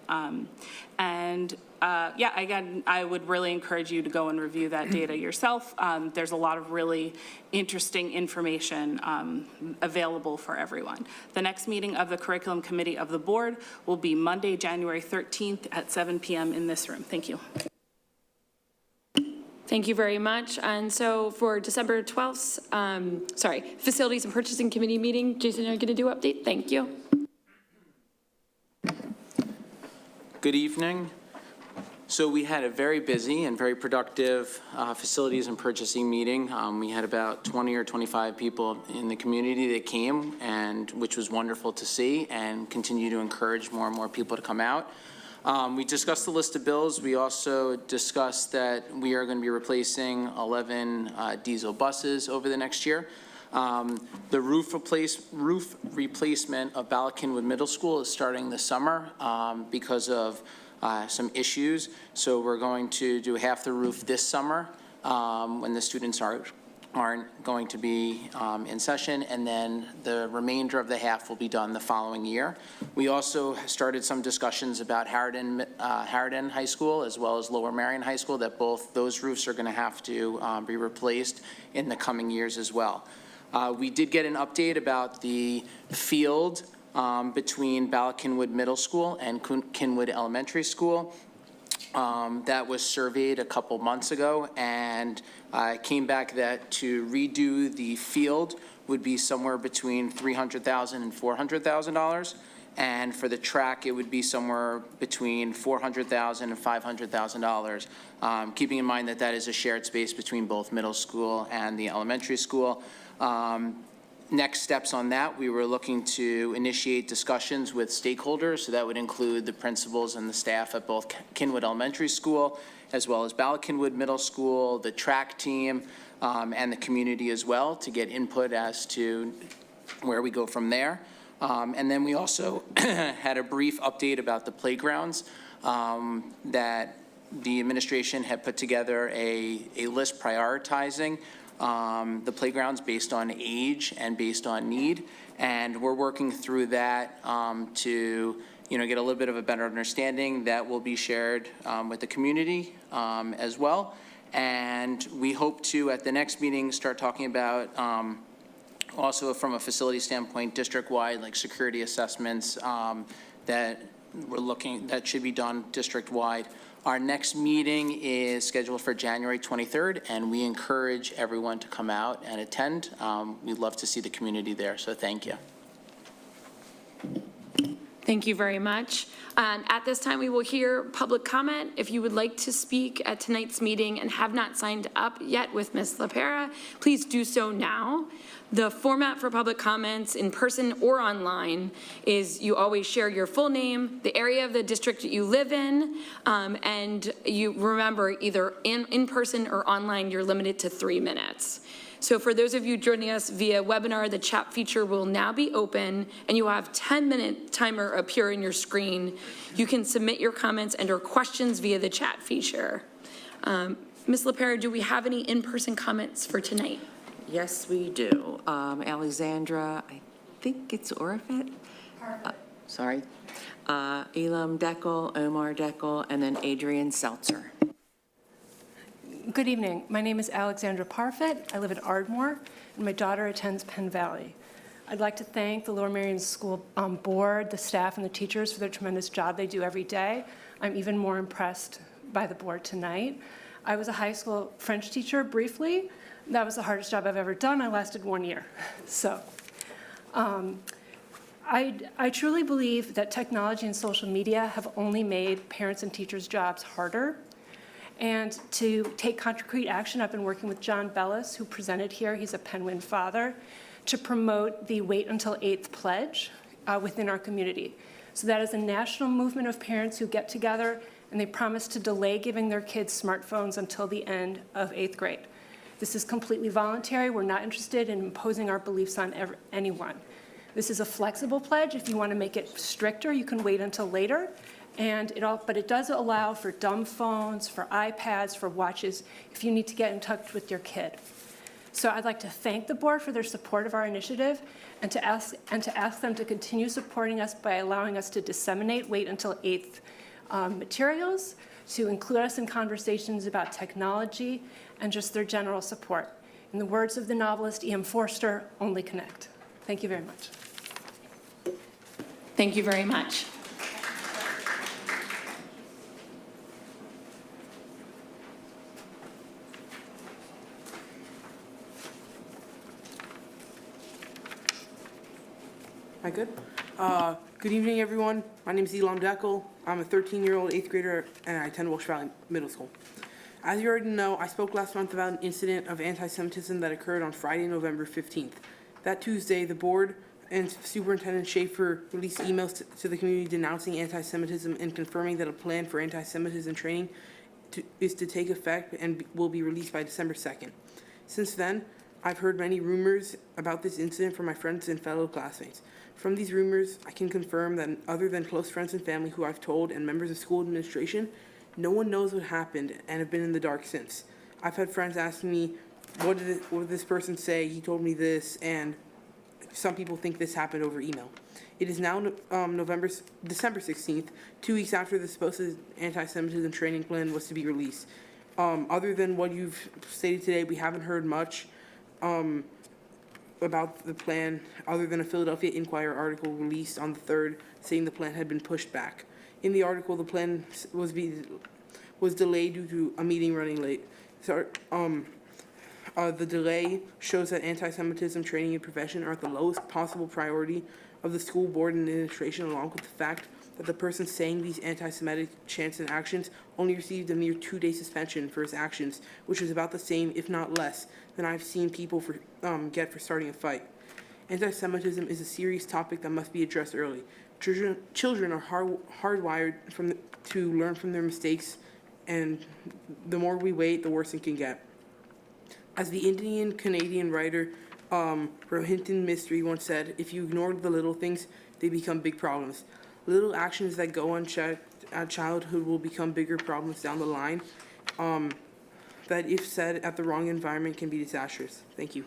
[SPEAKER 9] Yeah, again, I would really encourage you to go and review that data yourself. There's a lot of really interesting information available for everyone. The next meeting of the Curriculum Committee of the Board will be Monday, January 13th at 7 p.m. in this room. Thank you.
[SPEAKER 1] Thank you very much. And so for December 12th, Facilities and Purchasing Committee meeting, Jason, you're going to do update? Thank you.
[SPEAKER 10] Good evening. So we had a very busy and very productive facilities and purchasing meeting. We had about 20 or 25 people in the community that came, and which was wonderful to see, and continue to encourage more and more people to come out. We discussed the list of bills. We also discussed that we are going to be replacing 11 diesel buses over the next year. The roof replacement of Ballackinwood Middle School is starting this summer because of some issues. So we're going to do half the roof this summer when the students aren't going to be in session, and then the remainder of the half will be done the following year. We also started some discussions about Harridan High School as well as Lower Merion High School, that both those roofs are going to have to be replaced in the coming years as well. We did get an update about the field between Ballackinwood Middle School and Kinwood Elementary School. that was surveyed a couple months ago, and came back that to redo the field would be somewhere between $300,000 and $400,000. And for the track, it would be somewhere between $400,000 and $500,000, keeping in mind that that is a shared space between both middle school and the elementary school. Next steps on that, we were looking to initiate discussions with stakeholders, so that would include the principals and the staff at both Kinwood Elementary School, as well as Ballackinwood Middle School, the track team, and the community as well, to get input as to where we go from there. And then we also had a brief update about the playgrounds, that the administration had put together a list prioritizing the playgrounds based on age and based on need. And we're working through that to get a little bit of a better understanding. That will be shared with the community as well. And we hope to, at the next meeting, start talking about also from a facility standpoint, district-wide, like security assessments that that should be done district-wide. Our next meeting is scheduled for January 23rd, and we encourage everyone to come out and attend. We'd love to see the community there, so thank you.
[SPEAKER 1] Thank you very much. And at this time, we will hear public comment. If you would like to speak at tonight's meeting and have not signed up yet with Ms. LaPera, please do so now. The format for public comments in person or online is you always share your full name, the area of the district that you live in, and you remember either in person or online, you're limited to 3 minutes. So for those of you joining us via webinar, the chat feature will now be open, and you will have 10-minute timer appear in your screen. You can submit your comments and or questions via the chat feature. Ms. LaPera, do we have any in-person comments for tonight?
[SPEAKER 11] Yes, we do. Alexandra, I think it's Orifit? Sorry. Elam Deckel, Omar Deckel, and then Adrian Seltzer.
[SPEAKER 12] Good evening. My name is Alexandra Parfit. I live at Ardmore, and my daughter attends Penn Valley. I'd like to thank the Lower Merion School Board, the staff, and the teachers for their tremendous job they do every day. I'm even more impressed by the board tonight. I was a high school French teacher briefly. That was the hardest job I've ever done. I lasted 1 year. So I truly believe that technology and social media have only made parents and teachers' jobs harder. And to take concrete action, I've been working with John Bellis, who presented here. He's a Penguin father, to promote the Wait Until 8th pledge within our community. So that is a national movement of parents who get together and they promise to delay giving their kids smartphones until the end of 8th grade. This is completely voluntary. We're not interested in imposing our beliefs on anyone. This is a flexible pledge. If you want to make it stricter, you can wait until later. But it does allow for dumb phones, for iPads, for watches, if you need to get in touch with your kid. So I'd like to thank the board for their support of our initiative and to ask them to continue supporting us by allowing us to disseminate Wait Until 8th materials, to include us in conversations about technology and just their general support. In the words of the novelist E.M. Forster, only connect. Thank you very much.
[SPEAKER 1] Thank you very much.
[SPEAKER 13] Hi, good. Good evening, everyone. My name is Elam Deckel. I'm a 13-year-old 8th grader, and I attend Walsh Valley Middle School. As you already know, I spoke last month about an incident of anti-Semitism that occurred on Friday, November 15th. That Tuesday, the board and Superintendent Schaefer released emails to the community denouncing anti-Semitism and confirming that a plan for anti-Semitism training is to take effect and will be released by December 2nd. Since then, I've heard many rumors about this incident from my friends and fellow classmates. From these rumors, I can confirm that other than close friends and family who I've told and members of school administration, no one knows what happened and have been in the dark since. I've had friends asking me, what did this person say? He told me this, and some people think this happened over email. It is now December 16th, 2 weeks after the supposed anti-Semitism training plan was to be released. Other than what you've stated today, we haven't heard much about the plan, other than a Philadelphia Inquirer article released on the 3rd saying the plan had been pushed back. In the article, the plan was was delayed due to a meeting running late. So, the delay shows that anti-Semitism training and prevention are at the lowest possible priority of the school board and administration, along with the fact that the person saying these anti-Semitic chants and actions only received a mere 2-day suspension for his actions, which is about the same, if not less, than I've seen people get for starting a fight. Anti-Semitism is a serious topic that must be addressed early. Children are hardwired to learn from their mistakes, and the more we wait, the worse it can get. As the Indian-Canadian writer Rohinton Mistry once said, if you ignore the little things, they become big problems. Little actions that go unchecked at childhood will become bigger problems down the line that, if said at the wrong environment, can be disastrous. Thank you.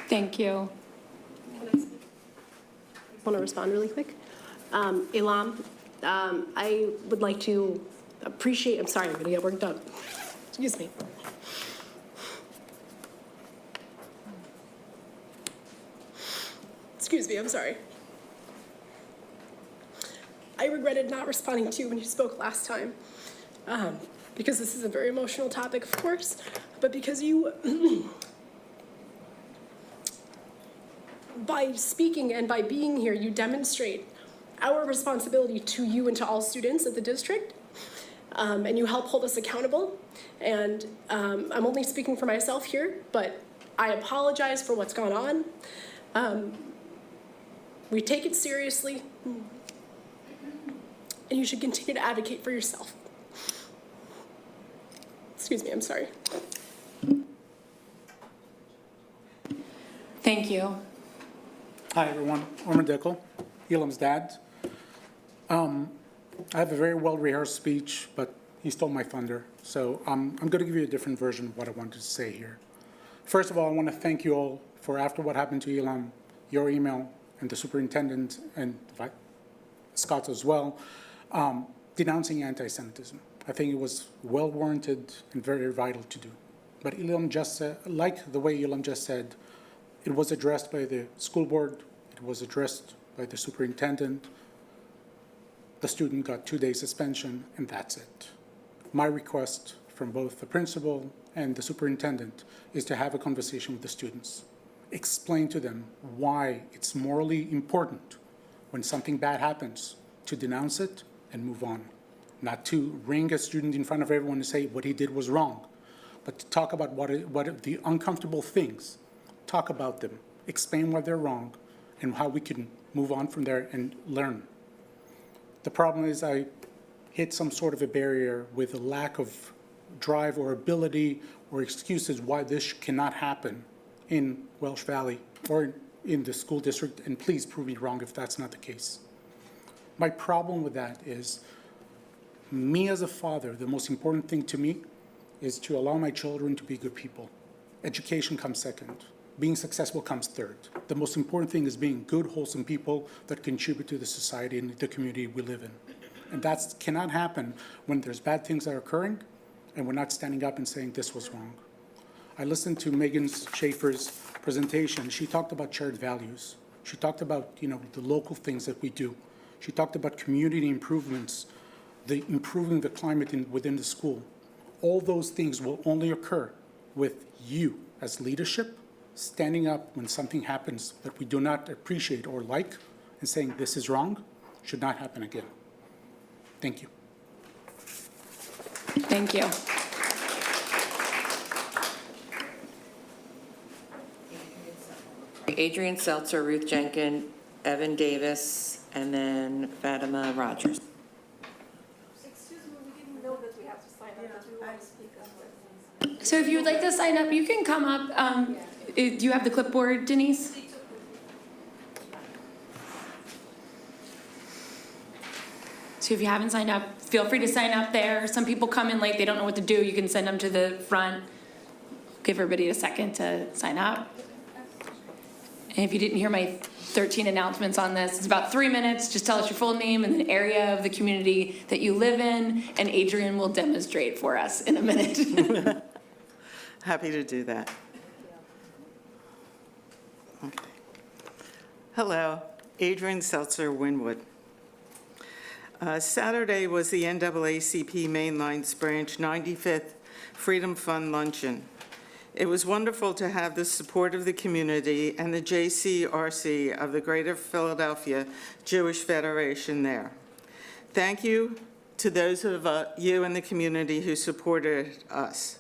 [SPEAKER 1] Thank you.
[SPEAKER 14] Want to respond really quick? Elam, I would like to appreciate, I'm sorry, I'm going to get worked up. Excuse me. Excuse me, I'm sorry. I regretted not responding to you when you spoke last time, because this is a very emotional topic, of course, but because you, by speaking and by being here, you demonstrate our responsibility to you and to all students at the district, and you help hold us accountable. And I'm only speaking for myself here, but I apologize for what's gone on. We take it seriously, and you should continue to advocate for yourself. Excuse me, I'm sorry.
[SPEAKER 1] Thank you.
[SPEAKER 15] Hi, everyone. Omar Dickel, Elam's dad. I have a very well-rehearsed speech, but he stole my thunder. So I'm going to give you a different version of what I wanted to say here. First of all, I want to thank you all for, after what happened to Elam, your email, and the superintendent, and Scott as well, denouncing anti-Semitism. I think it was well-warranted and very vital to do. But Elam just said, like the way Elam just said, it was addressed by the school board, it was addressed by the superintendent. The student got 2-day suspension, and that's it. My request from both the principal and the superintendent is to have a conversation with the students. Explain to them why it's morally important when something bad happens to denounce it and move on. Not to ring a student in front of everyone and say what he did was wrong, but to talk about what the uncomfortable things, talk about them, explain why they're wrong, and how we can move on from there and learn. The problem is I hit some sort of a barrier with a lack of drive or ability or excuses why this cannot happen in Welsh Valley or in the school district, and please prove me wrong if that's not the case. My problem with that is, me as a father, the most important thing to me is to allow my children to be good people. Education comes second. Being successful comes third. The most important thing is being good, wholesome people that contribute to the society and the community we live in. And that cannot happen when there's bad things that are occurring and we're not standing up and saying this was wrong. I listened to Megan Schaefer's presentation. She talked about shared values. She talked about, the local things that we do. She talked about community improvements, improving the climate within the school. All those things will only occur with you as leadership standing up when something happens that we do not appreciate or like and saying this is wrong, should not happen again. Thank you.
[SPEAKER 1] Thank you.
[SPEAKER 11] Adrian Seltzer, Ruth Jenkins, Evan Davis, and then Fatima Rogers.
[SPEAKER 12] Excuse me, we didn't know that we have to sign up. That we want to speak as
[SPEAKER 1] So if you would like to sign up, you can come up. Do you have the clipboard, Denise? So if you haven't signed up, feel free to sign up there. Some people come in late, they don't know what to do. You can send them to the front. Give everybody a second to sign up. And if you didn't hear my 13 announcements on this, it's about 3 minutes. Just tell us your full name and the area of the community that you live in, and Adrian will demonstrate for us in a minute.
[SPEAKER 16] Happy to do that. Okay. Hello, Adrian Seltzer, Wynwood. Saturday was the NAACP Mainlines Branch 95th Freedom Fund Luncheon. It was wonderful to have the support of the community and the JCRC of the Greater Philadelphia Jewish Federation there. Thank you to those of you in the community who supported us.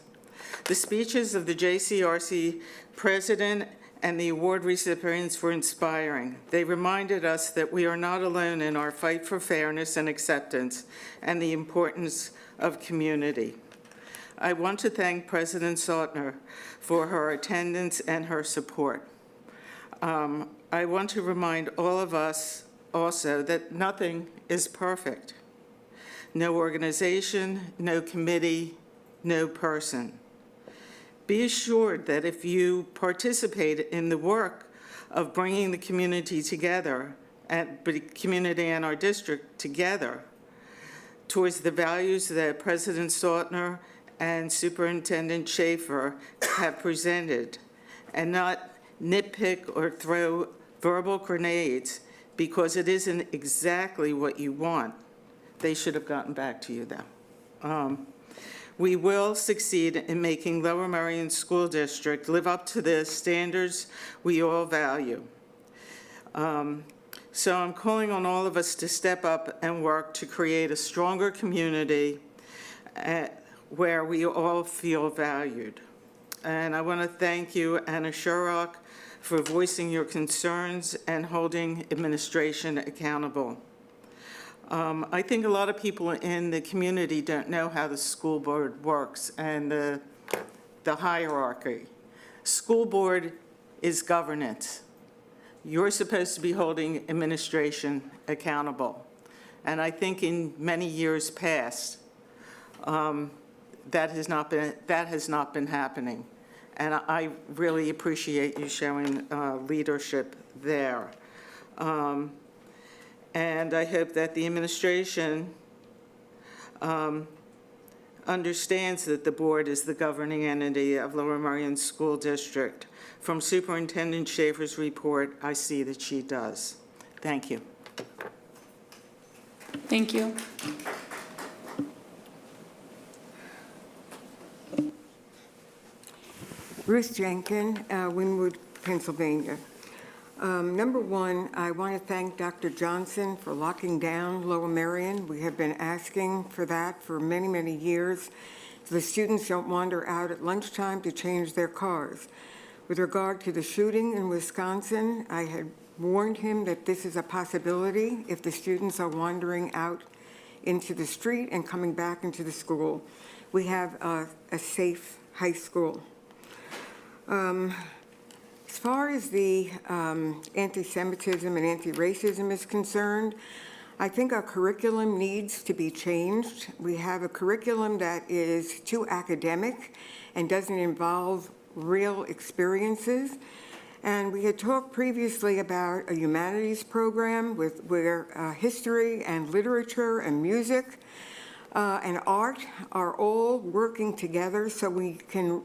[SPEAKER 16] The speeches of the JCRC president and the award recipients were inspiring. They reminded us that we are not alone in our fight for fairness and acceptance and the importance of community. I want to thank President Sautner for her attendance and her support. I want to remind all of us also that nothing is perfect. No organization, no committee, no person. Be assured that if you participate in the work of bringing the community together, the community and our district together, towards the values that President Sautner and Superintendent Schaefer have presented, and not nitpick or throw verbal grenades because it isn't exactly what you want. They should have gotten back to you, though. We will succeed in making Lower Merion School District live up to the standards we all value. So I'm calling on all of us to step up and work to create a stronger community where we all feel valued. And I want to thank you, Anna Sherrock, for voicing your concerns and holding administration accountable. I think a lot of people in the community don't know how the school board works and the hierarchy. School board is governance. You're supposed to be holding administration accountable. And I think in many years past, that has not been happening. And I really appreciate you showing leadership there. And I hope that the administration understands that the board is the governing entity of Lower Merion School District. From Superintendent Schaefer's report, I see that she does. Thank you.
[SPEAKER 1] Thank you.
[SPEAKER 17] Ruth Jenkin, Wynwood, Pennsylvania. Number one, I want to thank Dr. Johnson for locking down Lower Merion. We have been asking for that for many, many years. So the students don't wander out at lunchtime to change their cars. With regard to the shooting in Wisconsin, I had warned him that this is a possibility if the students are wandering out into the street and coming back into the school. We have a safe high school. As far as the anti-Semitism and anti-racism is concerned, I think our curriculum needs to be changed. We have a curriculum that is too academic and doesn't involve real experiences. And we had talked previously about a humanities program where history and literature and music and art are all working together so we can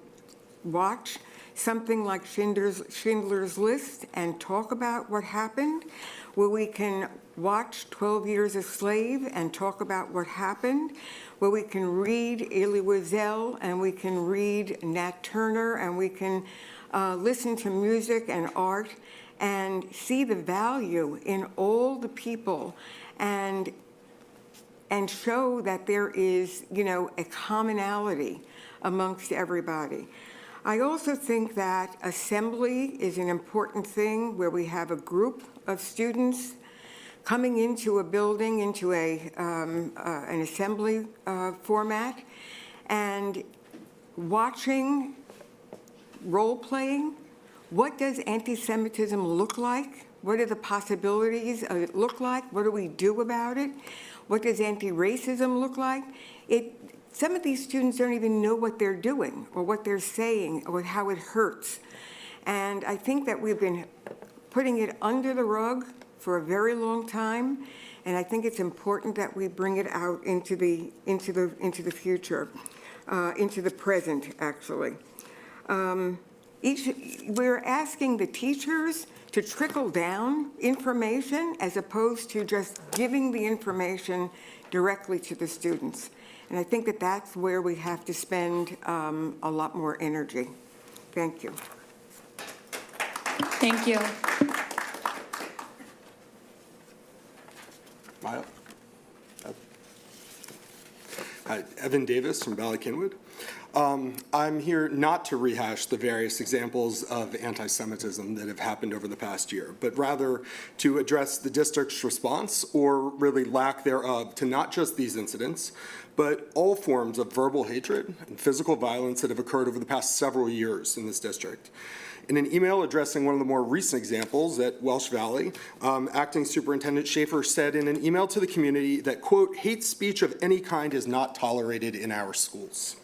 [SPEAKER 17] watch something like Schindler's List and talk about what happened, where we can watch 12 Years a Slave and talk about what happened, where we can read Elie Wiesel and we can read Nat Turner and we can listen to music and art and see the value in all the people and show that there is, a commonality amongst everybody. I also think that assembly is an important thing where we have a group of students coming into a building, into an assembly format, and watching role-playing. What does anti-Semitism look like? What are the possibilities of it look like? What do we do about it? What does anti-racism look like? Some of these students don't even know what they're doing or what they're saying or how it hurts. And I think that we've been putting it under the rug for a very long time, and I think it's important that we bring it out into the future, into the present, actually. we're asking the teachers to trickle down information as opposed to just giving the information directly to the students. And I think that that's where we have to spend a lot more energy. Thank you.
[SPEAKER 1] Thank you.
[SPEAKER 18] Maya? Hi, Evan Davis from Valley Kinwood. I'm here not to rehash the various examples of anti-Semitism that have happened over the past year, but rather to address the district's response, or really lack thereof, to not just these incidents, but all forms of verbal hatred and physical violence that have occurred over the past several years in this district. In an email addressing one of the more recent examples at Welsh Valley, Acting Superintendent Schaefer said in an email to the community that, quote, hate speech of any kind is not tolerated in our schools.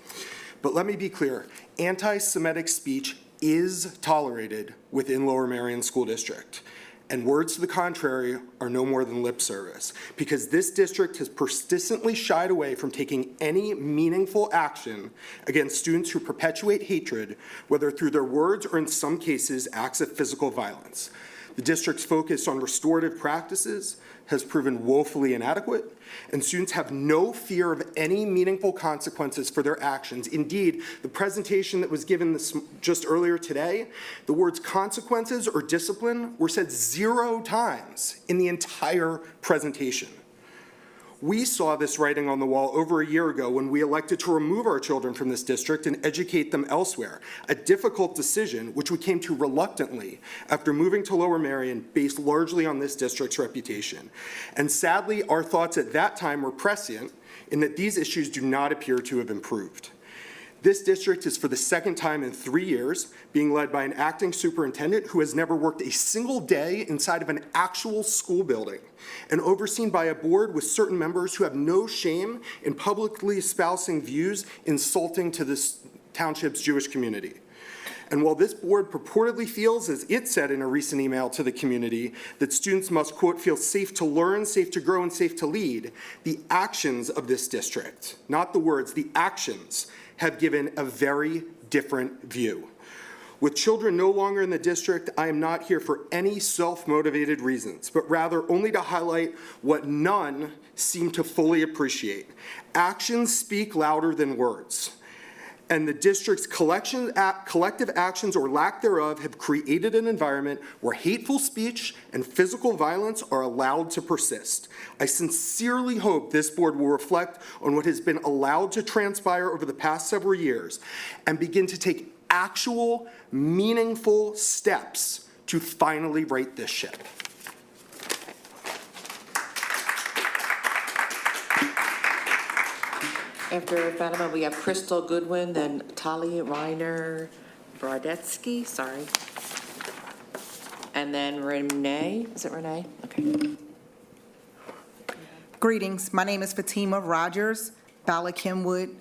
[SPEAKER 18] But let me be clear, anti-Semitic speech is tolerated within Lower Merion School District. And words to the contrary are no more than lip service, because this district has persistently shied away from taking any meaningful action against students who perpetuate hatred, whether through their words or in some cases acts of physical violence. The district's focus on restorative practices has proven woefully inadequate, and students have no fear of any meaningful consequences for their actions. Indeed, the presentation that was given just earlier today, the words consequences or discipline were said 0 times in the entire presentation. We saw this writing on the wall over a year ago when we elected to remove our children from this district and educate them elsewhere, a difficult decision which we came to reluctantly after moving to Lower Merion based largely on this district's reputation. And sadly, our thoughts at that time were prescient in that these issues do not appear to have improved. This district is, for the second time in 3 years, being led by an acting superintendent who has never worked a single day inside of an actual school building, and overseen by a board with certain members who have no shame in publicly espousing views insulting to this township's Jewish community. And while this board purportedly feels, as it said in a recent email to the community, that students must, quote, feel safe to learn, safe to grow, and safe to lead, the actions of this district, not the words, the actions, have given a very different view. With children no longer in the district, I am not here for any self-motivated reasons, but rather only to highlight what none seem to fully appreciate. Actions speak louder than words. And the district's collective actions or lack thereof have created an environment where hateful speech and physical violence are allowed to persist. I sincerely hope this board will reflect on what has been allowed to transpire over the past several years and begin to take actual, meaningful steps to finally right this ship.
[SPEAKER 11] After Fatima, we have Crystal Goodwin, then Talia Reiner Brodetsky, sorry. And then Renee, is it Renee? Okay.
[SPEAKER 19] Greetings, my name is Fatima Rogers, Bala Kenwood,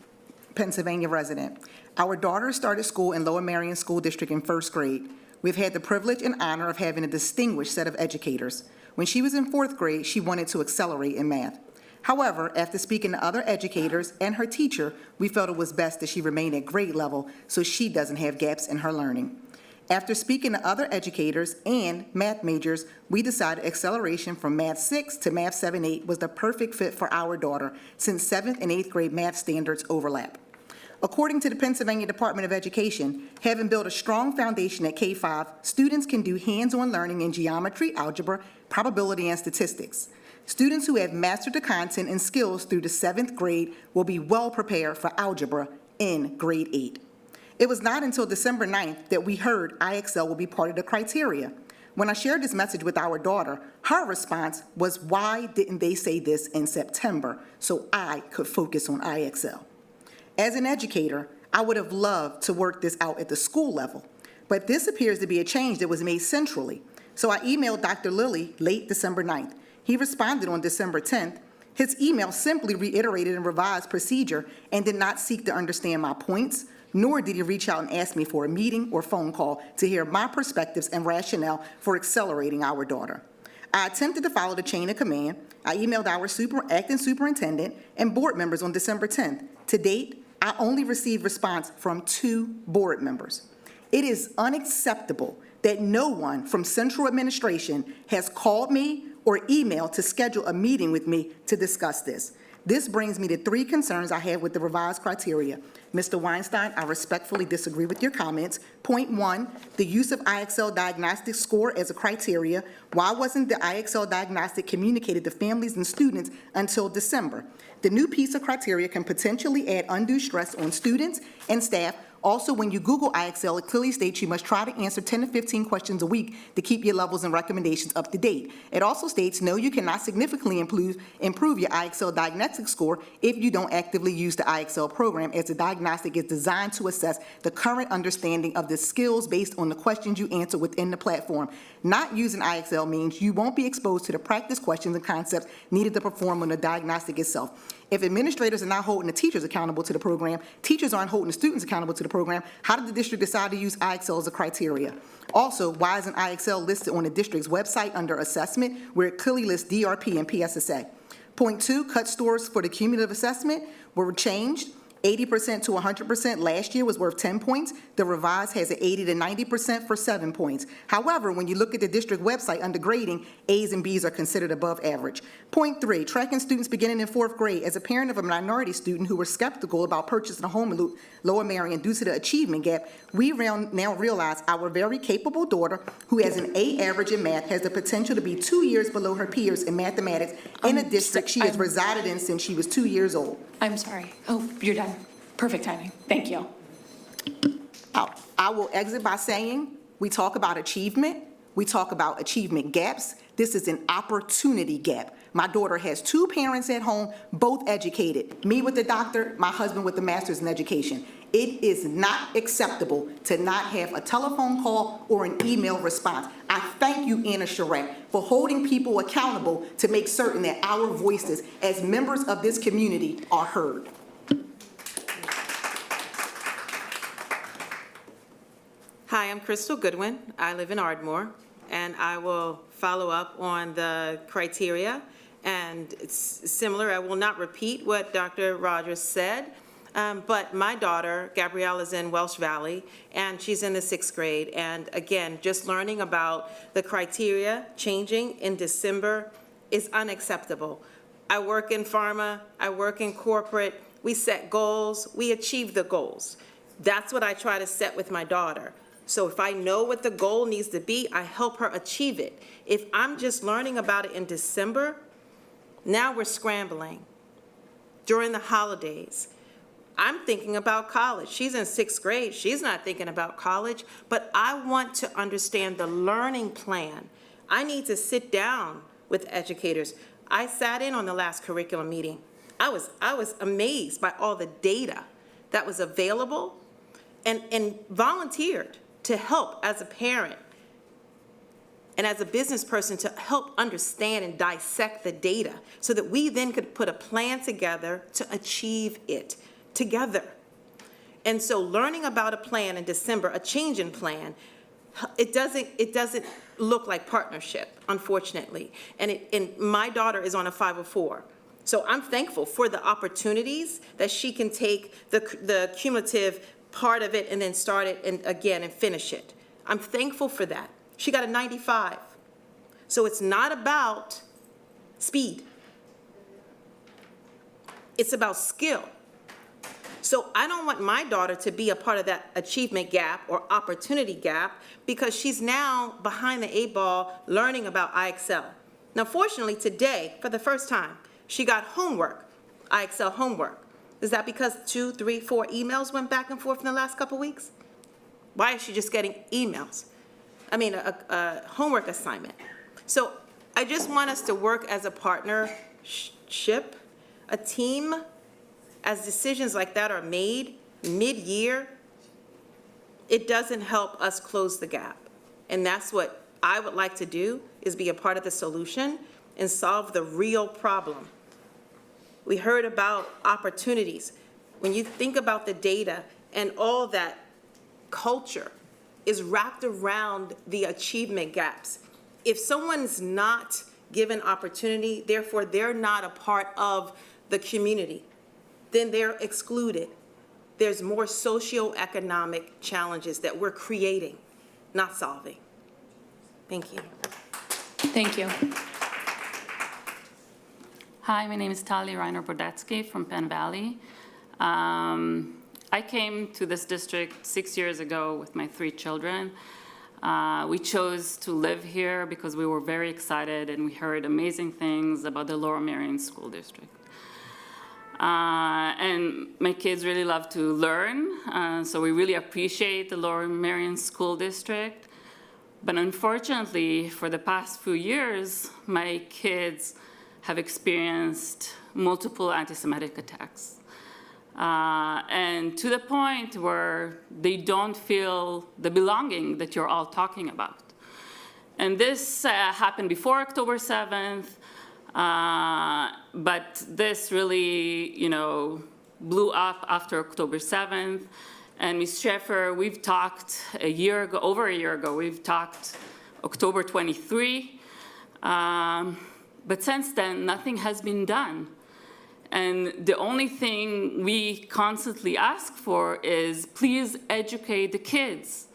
[SPEAKER 19] Pennsylvania resident. Our daughter started school in Lower Merion School District in 1st grade. We've had the privilege and honor of having a distinguished set of educators. When she was in 4th grade, she wanted to accelerate in math. However, after speaking to other educators and her teacher, we felt it was best that she remain at grade level so she doesn't have gaps in her learning. After speaking to other educators and math majors, we decided acceleration from Math 6 to Math 7-8 was the perfect fit for our daughter since 7th and 8th grade math standards overlap. According to the Pennsylvania Department of Education, having built a strong foundation at K-5, students can do hands-on learning in geometry, algebra, probability, and statistics. Students who have mastered the content and skills through the 7th grade will be well prepared for algebra in grade 8. It was not until December 9th that we heard IXL will be part of the criteria. When I shared this message with our daughter, her response was, why didn't they say this in September so I could focus on IXL? As an educator, I would have loved to work this out at the school level, but this appears to be a change that was made centrally. So I emailed Dr. Lilly late December 9th. He responded on December 10th. His email simply reiterated and revised procedure and did not seek to understand my points, nor did he reach out and ask me for a meeting or phone call to hear my perspectives and rationale for accelerating our daughter. I attempted to follow the chain of command. I emailed our acting superintendent and board members on December 10th. To date, I only received response from 2 board members. It is unacceptable that no one from central administration has called me or emailed to schedule a meeting with me to discuss this. This brings me to 3 concerns I have with the revised criteria. Mr. Weinstein, I respectfully disagree with your comments. Point 1, the use of IXL diagnostic score as a criteria. Why wasn't the IXL diagnostic communicated to families and students until December? The new piece of criteria can potentially add undue stress on students and staff. Also, when you Google IXL, it clearly states you must try to answer 10 to 15 questions a week to keep your levels and recommendations up to date. It also states, no, you cannot significantly improve your IXL diagnostic score if you don't actively use the IXL program, as the diagnostic is designed to assess the current understanding of the skills based on the questions you answer within the platform. Not using IXL means you won't be exposed to the practice questions and concepts needed to perform on the diagnostic itself. If administrators are not holding the teachers accountable to the program, teachers aren't holding the students accountable to the program, how did the district decide to use IXL as a criteria? Also, why isn't IXL listed on the district's website under assessment, where it clearly lists DRP and PSSA? Point 2, cut scores for the cumulative assessment were changed. 80% to 100% last year was worth 10 points. The revised has an 80 to 90% for 7 points. However, when you look at the district website under grading, A's and B's are considered above average. Point 3, tracking students beginning in 4th grade. As a parent of a minority student who was skeptical about purchasing a home in Lower Merion due to the achievement gap, we now realize our very capable daughter, who has an A average in math, has the potential to be 2 years below her peers in mathematics in a district she has resided in since she was 2 years old.
[SPEAKER 1] I'm sorry. Oh, you're done. Perfect timing. Thank you.
[SPEAKER 19] I will exit by saying, we talk about achievement, we talk about achievement gaps. This is an opportunity gap. My daughter has 2 parents at home, both educated. Me with a doctor, my husband with a master's in education. It is not acceptable to not have a telephone call or an email response. I thank you, Anna Charette, for holding people accountable to make certain that our voices as members of this community are heard.
[SPEAKER 20] Hi, I'm Crystal Goodwin. I live in Ardmore, and I will follow up on the criteria. And it's similar. I will not repeat what Dr. Rogers said, but my daughter, Gabrielle, is in Welsh Valley, and she's in the 6th grade. And again, just learning about the criteria changing in December is unacceptable. I work in pharma, I work in corporate. We set goals, we achieve the goals. That's what I try to set with my daughter. So if I know what the goal needs to be, I help her achieve it. If I'm just learning about it in December, now we're scrambling during the holidays. I'm thinking about college. She's in 6th grade. She's not thinking about college, but I want to understand the learning plan. I need to sit down with educators. I sat in on the last curriculum meeting. I was amazed by all the data that was available and volunteered to help as a parent and as a business person to help understand and dissect the data so that we then could put a plan together to achieve it together. And so learning about a plan in December, a change in plan, it doesn't look like partnership, unfortunately. And my daughter is on a 504. So I'm thankful for the opportunities that she can take the cumulative part of it and then start it and finish it. I'm thankful for that. She got a 95. So it's not about speed. It's about skill. So I don't want my daughter to be a part of that achievement gap or opportunity gap because she's now behind the 8 ball learning about IXL. Now, fortunately, today, for the first time, she got homework, IXL homework. Is that because 2, 3, 4 emails went back and forth in the last couple weeks? Why is she just getting emails? I mean, a homework assignment. So I just want us to work as a partnership, a team. As decisions like that are made mid-year, it doesn't help us close the gap. And that's what I would like to do, is be a part of the solution and solve the real problem. We heard about opportunities. When you think about the data and all that culture is wrapped around the achievement gaps. If someone's not given opportunity, therefore they're not a part of the community, then they're excluded. there's more socioeconomic challenges that we're creating, not solving. Thank you.
[SPEAKER 1] Thank you.
[SPEAKER 21] Hi, my name is Talia Reiner-Brodetsky from Penn Valley. I came to this district 6 years ago with my 3 children. We chose to live here because we were very excited and we heard amazing things about the Lower Merion School District. And my kids really love to learn, so we really appreciate the Lower Merion School District. But unfortunately, for the past few years, my kids have experienced multiple anti-Semitic attacks. And to the point where they don't feel the belonging that you're all talking about. And this happened before October 7th, but this really, blew up after October 7th. And Ms. Schaefer, we've talked over a year ago, we've talked October 23. But since then, nothing has been done. And the only thing we constantly ask for is, please educate the kids.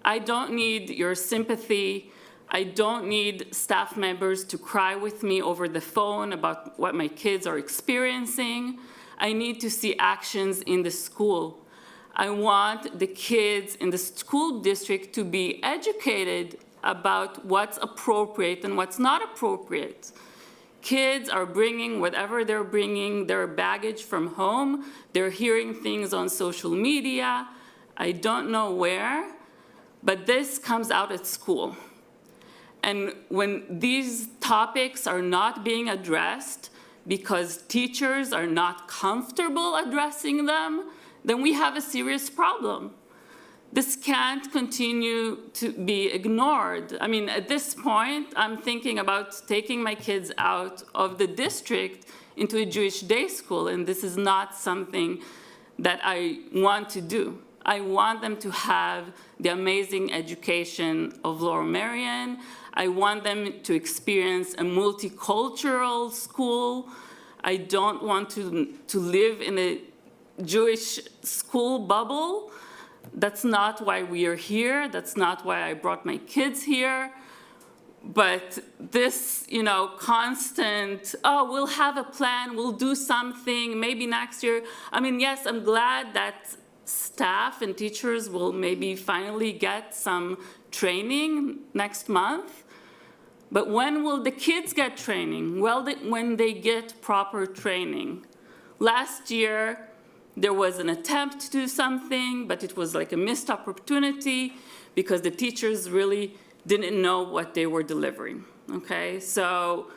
[SPEAKER 21] I don't need your sympathy. I don't need staff members to cry with me over the phone about what my kids are experiencing. I need to see actions in the school. I want the kids in the school district to be educated about what's appropriate and what's not appropriate. Kids are bringing whatever they're bringing, their baggage from home. They're hearing things on social media. I don't know where, but this comes out at school. And when these topics are not being addressed because teachers are not comfortable addressing them, then we have a serious problem. This can't continue to be ignored. I mean, at this point, I'm thinking about taking my kids out of the district into a Jewish day school, and this is not something that I want to do. I want them to have the amazing education of Lower Merion. I want them to experience a multicultural school. I don't want to live in a Jewish school bubble. That's not why we are here. That's not why I brought my kids here. But this, constant, oh, we'll have a plan, we'll do something, maybe next year. I mean, yes, I'm glad that staff and teachers will maybe finally get some training next month. But when will the kids get training? Well, when they get proper training. Last year, there was an attempt to do something, but it was like a missed opportunity because the teachers really didn't know what they were delivering, okay? So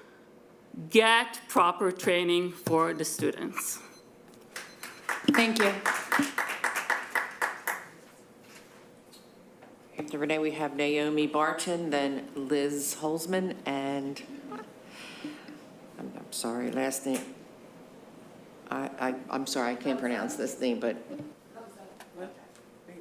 [SPEAKER 21] get proper training for the students.
[SPEAKER 1] Thank you.
[SPEAKER 11] After Renee, we have Naomi Barton, then Liz Holzman, and I'm sorry, last name. I'm sorry, I can't pronounce this name, but.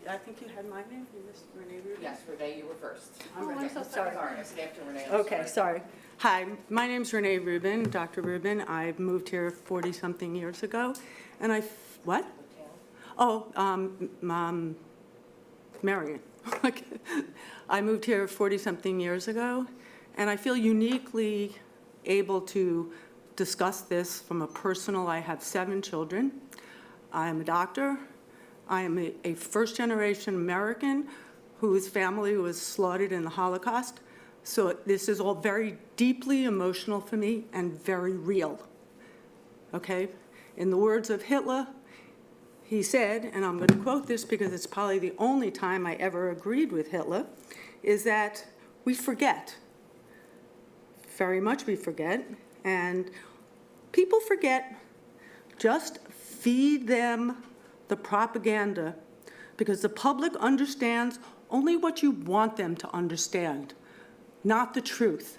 [SPEAKER 22] I think you had my name, Renee Rubin?
[SPEAKER 11] Yes, Renee, you were first.
[SPEAKER 22] I'm so sorry.
[SPEAKER 11] I said after Renee.
[SPEAKER 22] Okay, sorry. Hi, my name's Renee Rubin, Dr. Rubin. I moved here 40-something years ago, and what? Oh, Marion. I moved here 40-something years ago, and I feel uniquely able to discuss this from a personal. I have 7 children. I am a doctor. I am a first-generation American whose family was slaughtered in the Holocaust. So this is all very deeply emotional for me and very real. Okay? In the words of Hitler, he said, and I'm going to quote this because it's probably the only time I ever agreed with Hitler, is that we forget. Very much we forget. And people forget. Just feed them the propaganda because the public understands only what you want them to understand, not the truth.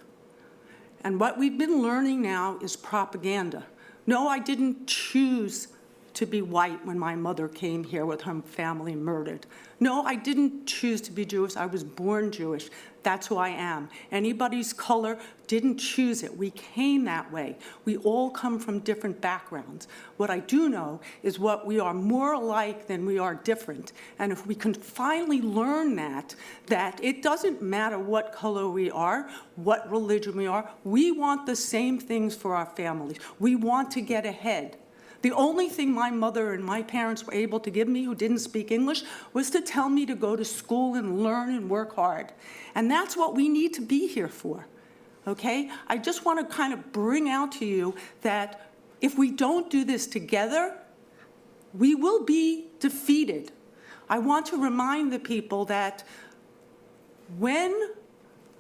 [SPEAKER 22] And what we've been learning now is propaganda. No, I didn't choose to be white when my mother came here with her family murdered. No, I didn't choose to be Jewish. I was born Jewish. That's who I am. Anybody's color didn't choose it. We came that way. We all come from different backgrounds. What I do know is what we are more alike than we are different. And if we can finally learn that it doesn't matter what color we are, what religion we are, we want the same things for our families. We want to get ahead. The only thing my mother and my parents were able to give me, who didn't speak English, was to tell me to go to school and learn and work hard. And that's what we need to be here for, okay? I just want to kind of bring out to you that if we don't do this together, we will be defeated. I want to remind the people that when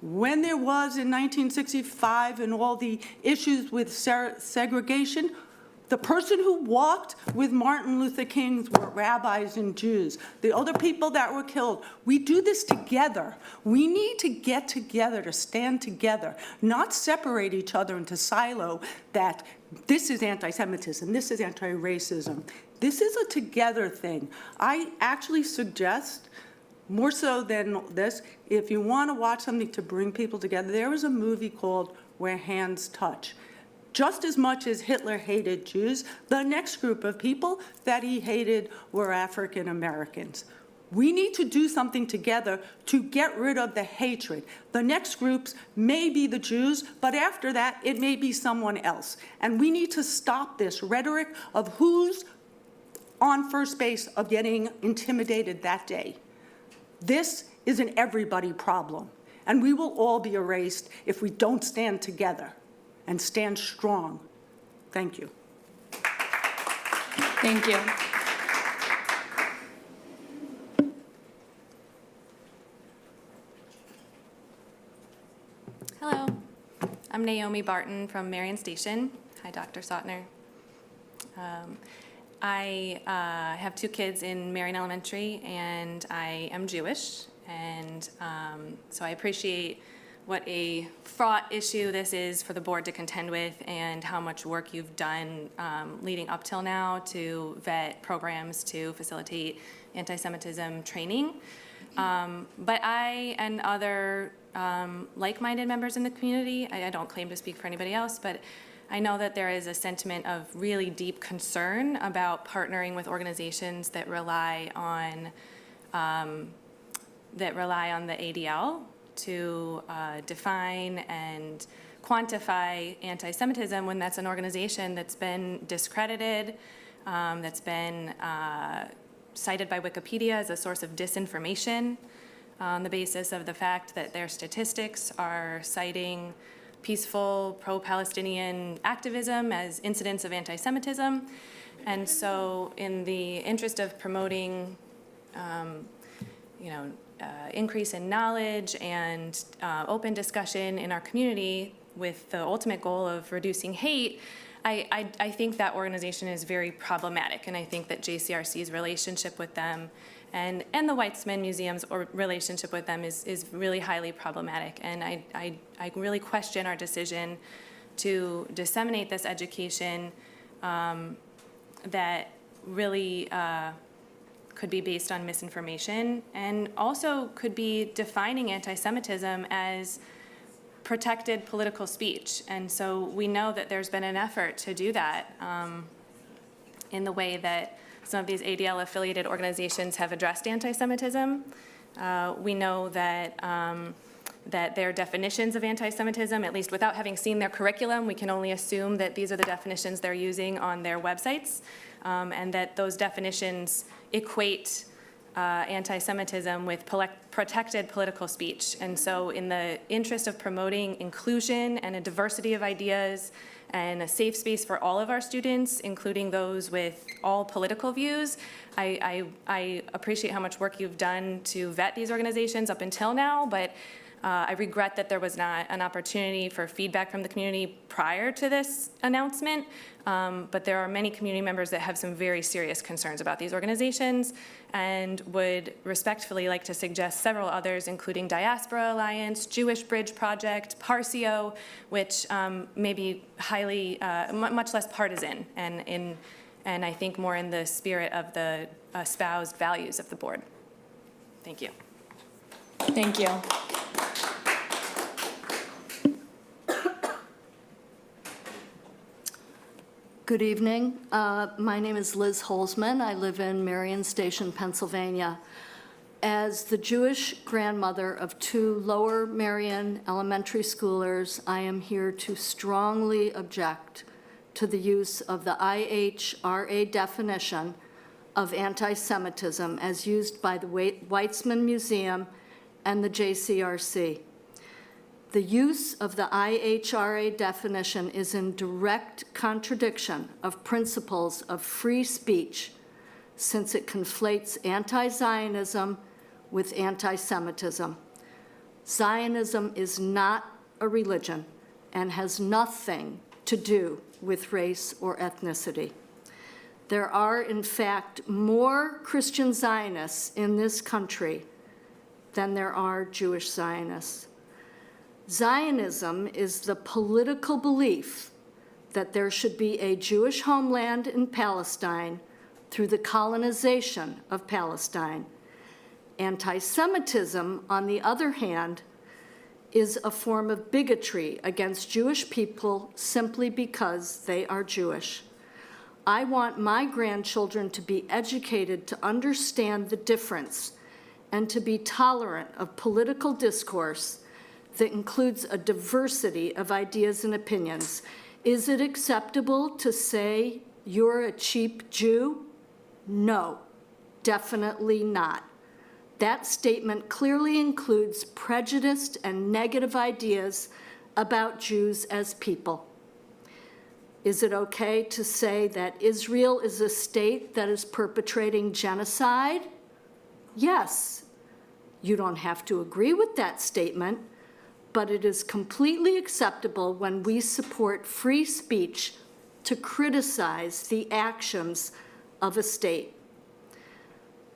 [SPEAKER 22] there was in 1965 and all the issues with segregation, the person who walked with Martin Luther King were rabbis and Jews. The other people that were killed, we do this together. We need to get together, to stand together, not separate each other into silo that this is anti-Semitism, this is anti-racism. This is a together thing. I actually suggest, more so than this, if you want to watch something to bring people together, there was a movie called Where Hands Touch. Just as much as Hitler hated Jews, the next group of people that he hated were African Americans. We need to do something together to get rid of the hatred. The next groups may be the Jews, but after that, it may be someone else. And we need to stop this rhetoric of who's on first base of getting intimidated that day. This is an everybody problem, and we will all be erased if we don't stand together and stand strong. Thank you.
[SPEAKER 1] Thank you.
[SPEAKER 3] Hello, I'm Naomi Barton from Marion Station. Hi, Dr. Sautner. I have 2 kids in Marion Elementary, and I am Jewish, and so I appreciate what a fraught issue this is for the board to contend with, and how much work you've done leading up till now to vet programs to facilitate anti-Semitism training. But I and other like-minded members in the community, I don't claim to speak for anybody else, but I know that there is a sentiment of really deep concern about partnering with organizations that rely on the ADL to define and quantify anti-Semitism, when that's an organization that's been discredited, that's been cited by Wikipedia as a source of disinformation on the basis of the fact that their statistics are citing peaceful pro-Palestinian activism as incidents of anti-Semitism. And so in the interest of promoting increase in knowledge and open discussion in our community with the ultimate goal of reducing hate, I think that organization is very problematic, and I think that JCRC's relationship with them and the Weitzman Museum's relationship with them is really highly problematic, and I really question our decision to disseminate this education that really could be based on misinformation, and also could be defining anti-Semitism as protected political speech. And so we know that there's been an effort to do that in the way that some of these ADL-affiliated organizations have addressed anti-Semitism. We know that that their definitions of anti-Semitism, at least without having seen their curriculum, we can only assume that these are the definitions they're using on their websites, and that those definitions equate anti-Semitism with protected political speech. And so in the interest of promoting inclusion and a diversity of ideas and a safe space for all of our students, including those with all political views, I appreciate how much work you've done to vet these organizations up until now, but I regret that there was not an opportunity for feedback from the community prior to this announcement, but there are many community members that have some very serious concerns about these organizations and would respectfully like to suggest several others, including Diaspora Alliance, Jewish Bridge Project, Parcio, which may be highly, much less partisan and and I think more in the spirit of the espoused values of the board. Thank you.
[SPEAKER 1] Thank you.
[SPEAKER 4] Good evening. My name is Liz Holzman. I live in Marion Station, Pennsylvania. As the Jewish grandmother of 2 Lower Marion elementary schoolers, I am here to strongly object to the use of the IHRA definition of anti-Semitism as used by the Weitzman Museum and the JCRC. The use of the IHRA definition is in direct contradiction of principles of free speech, since it conflates anti-Zionism with anti-Semitism. Zionism is not a religion and has nothing to do with race or ethnicity. There are, in fact, more Christian Zionists in this country than there are Jewish Zionists. Zionism is the political belief that there should be a Jewish homeland in Palestine through the colonization of Palestine. Anti-Semitism, on the other hand, is a form of bigotry against Jewish people simply because they are Jewish. I want my grandchildren to be educated to understand the difference and to be tolerant of political discourse that includes a diversity of ideas and opinions. Is it acceptable to say you're a cheap Jew? No, definitely not. That statement clearly includes prejudiced and negative ideas about Jews as people. Is it okay to say that Israel is a state that is perpetrating genocide? Yes. You don't have to agree with that statement, but it is completely acceptable when we support free speech to criticize the actions of a state.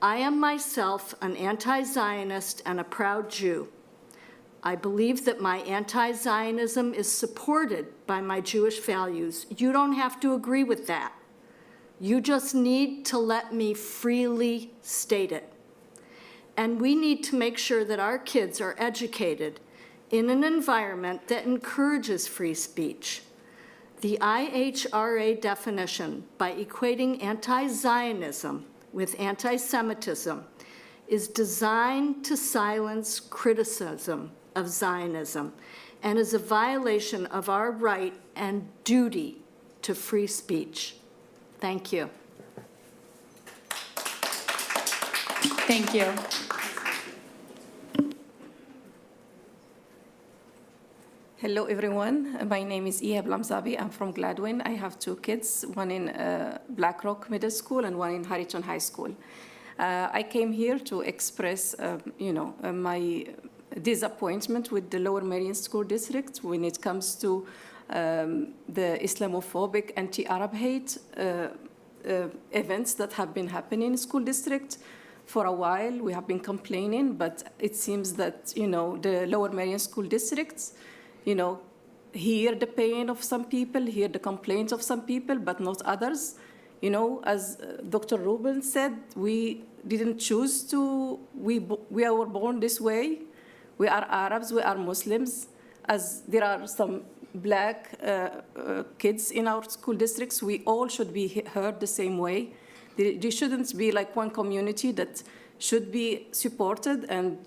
[SPEAKER 4] I am myself an anti-Zionist and a proud Jew. I believe that my anti-Zionism is supported by my Jewish values. You don't have to agree with that. You just need to let me freely state it. And we need to make sure that our kids are educated in an environment that encourages free speech. The IHRA definition, by equating anti-Zionism with anti-Semitism, is designed to silence criticism of Zionism and is a violation of our right and duty to free speech. Thank you.
[SPEAKER 1] Thank you.
[SPEAKER 5] Hello, everyone. My name is Ihab Lamzabi. I'm from Gladwin. I have 2 kids, one in Black Rock Middle School and one in Harrington High School. I came here to express, my disappointment with the Lower Merion School District when it comes to the Islamophobic, anti-Arab hate events that have been happening in the school district. For a while, we have been complaining, but it seems that, the Lower Merion School Districts, hear the pain of some people, hear the complaints of some people, but not others. As Dr. Rubin said, we didn't choose to, we were born this way. We are Arabs, we are Muslims. As there are some black kids in our school districts, we all should be heard the same way. There shouldn't be like one community that should be supported, and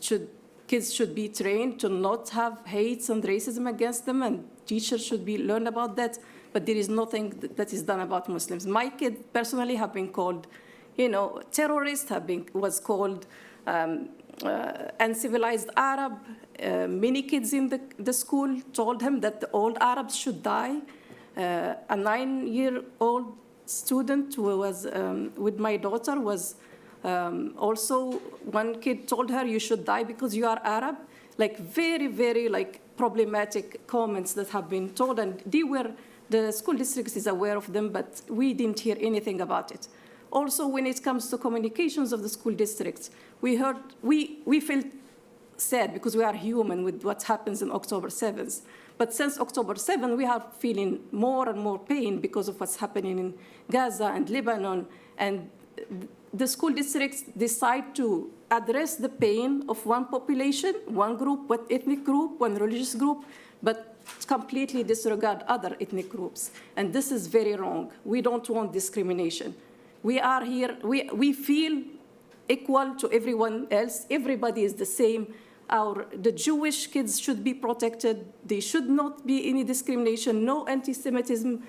[SPEAKER 5] kids should be trained to not have hate and racism against them, and teachers should be learned about that. But there is nothing that is done about Muslims. My kids personally have been called, terrorists, was called uncivilized Arab. Many kids in the school told him that all Arabs should die. A 9-year-old student who was with my daughter was also, one kid told her, you should die because you are Arab. Like very, very problematic comments that have been told, and the school district is aware of them, but we didn't hear anything about it. Also, when it comes to communications of the school districts, we felt
[SPEAKER 6] sad because we are human with what happens on October 7th. But since October 7th, we are feeling more and more pain because of what's happening in Gaza and Lebanon. And the school districts decide to address the pain of one population, one group, one ethnic group, one religious group, but completely disregard other ethnic groups. And this is very wrong. We don't want discrimination. We are here, we feel equal to everyone else. Everybody is the same. The Jewish kids should be protected. There should not be any discrimination, no anti-Semitism.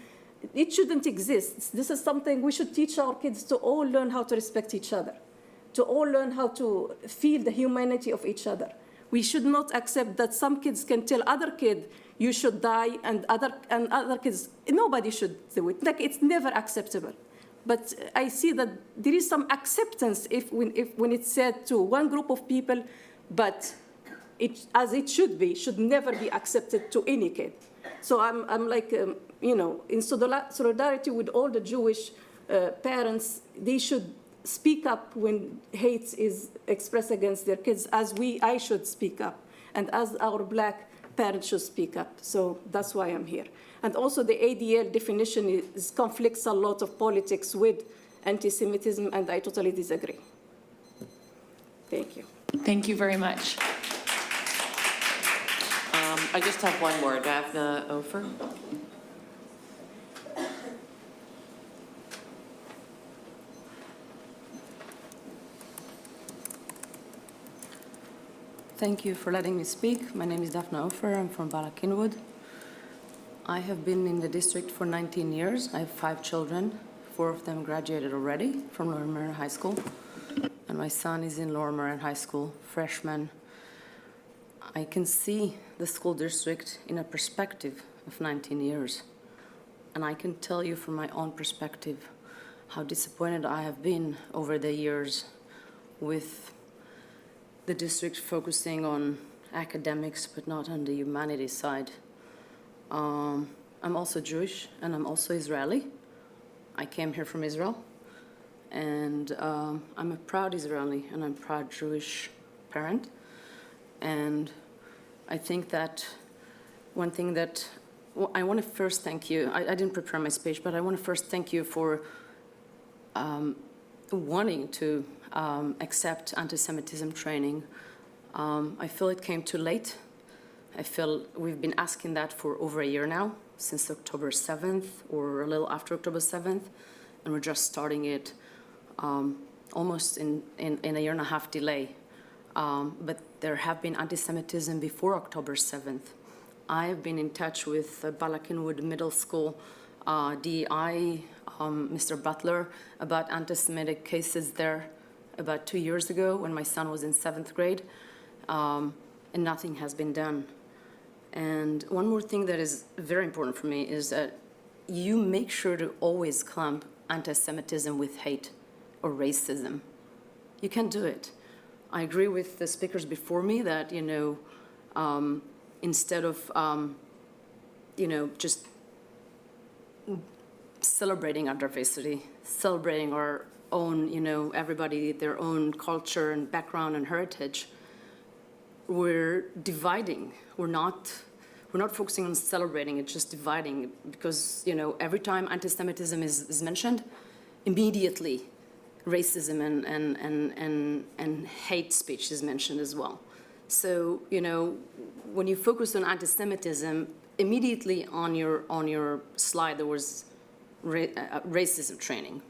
[SPEAKER 6] It shouldn't exist. This is something we should teach our kids to all learn how to respect each other, to all learn how to feel the humanity of each other. We should not accept that some kids can tell other kids, you should die, and other kids, nobody should do it. Like, it's never acceptable. But I see that there is some acceptance when it's said to one group of people, but as it should be, should never be accepted to any kid. So I'm like, in solidarity with all the Jewish parents, they should speak up when hate is expressed against their kids, as I should speak up, and as our Black parents should speak up. So that's why I'm here. And also the ADL definition conflicts a lot of politics with anti-Semitism, and I totally disagree. Thank you.
[SPEAKER 1] Thank you very much.
[SPEAKER 11] I just have one more. Daphne Ofer.
[SPEAKER 7] Thank you for letting me speak. My name is Daphne Ofer. I'm from Bala Kinwood. I have been in the district for 19 years. I have 5 children. 4 of them graduated already from Lower Merion High School. And my son is in Lower Merion High School, freshman. I can see the school district in a perspective of 19 years. And I can tell you from my own perspective how disappointed I have been over the years with the district focusing on academics, but not on the humanities side. I'm also Jewish, and I'm also Israeli. I came here from Israel, and I'm a proud Israeli, and I'm a proud Jewish parent. And I think that one thing that, I want to first thank you. I didn't prepare my speech, but I want to first thank you for wanting to accept anti-Semitism training. I feel it came too late. I feel we've been asking that for over a year now, since October 7th or a little after October 7th, and we're just starting it almost in a year and a half delay. But there have been anti-Semitism before October 7th. I have been in touch with Bala Kinwood Middle School DEI, Mr. Butler, about anti-Semitic cases there about 2 years ago when my son was in 7th grade, and nothing has been done. And one more thing that is very important for me is that you make sure to always clump anti-Semitism with hate or racism. You can't do it. I agree with the speakers before me that, instead of, just celebrating our diversity, celebrating our own, everybody, their own culture and background and heritage, we're dividing. We're not focusing on celebrating, it's just dividing, because, every time anti-Semitism is mentioned, immediately racism and hate speech is mentioned as well. So, when you focus on anti-Semitism, immediately on your slide there was racism training.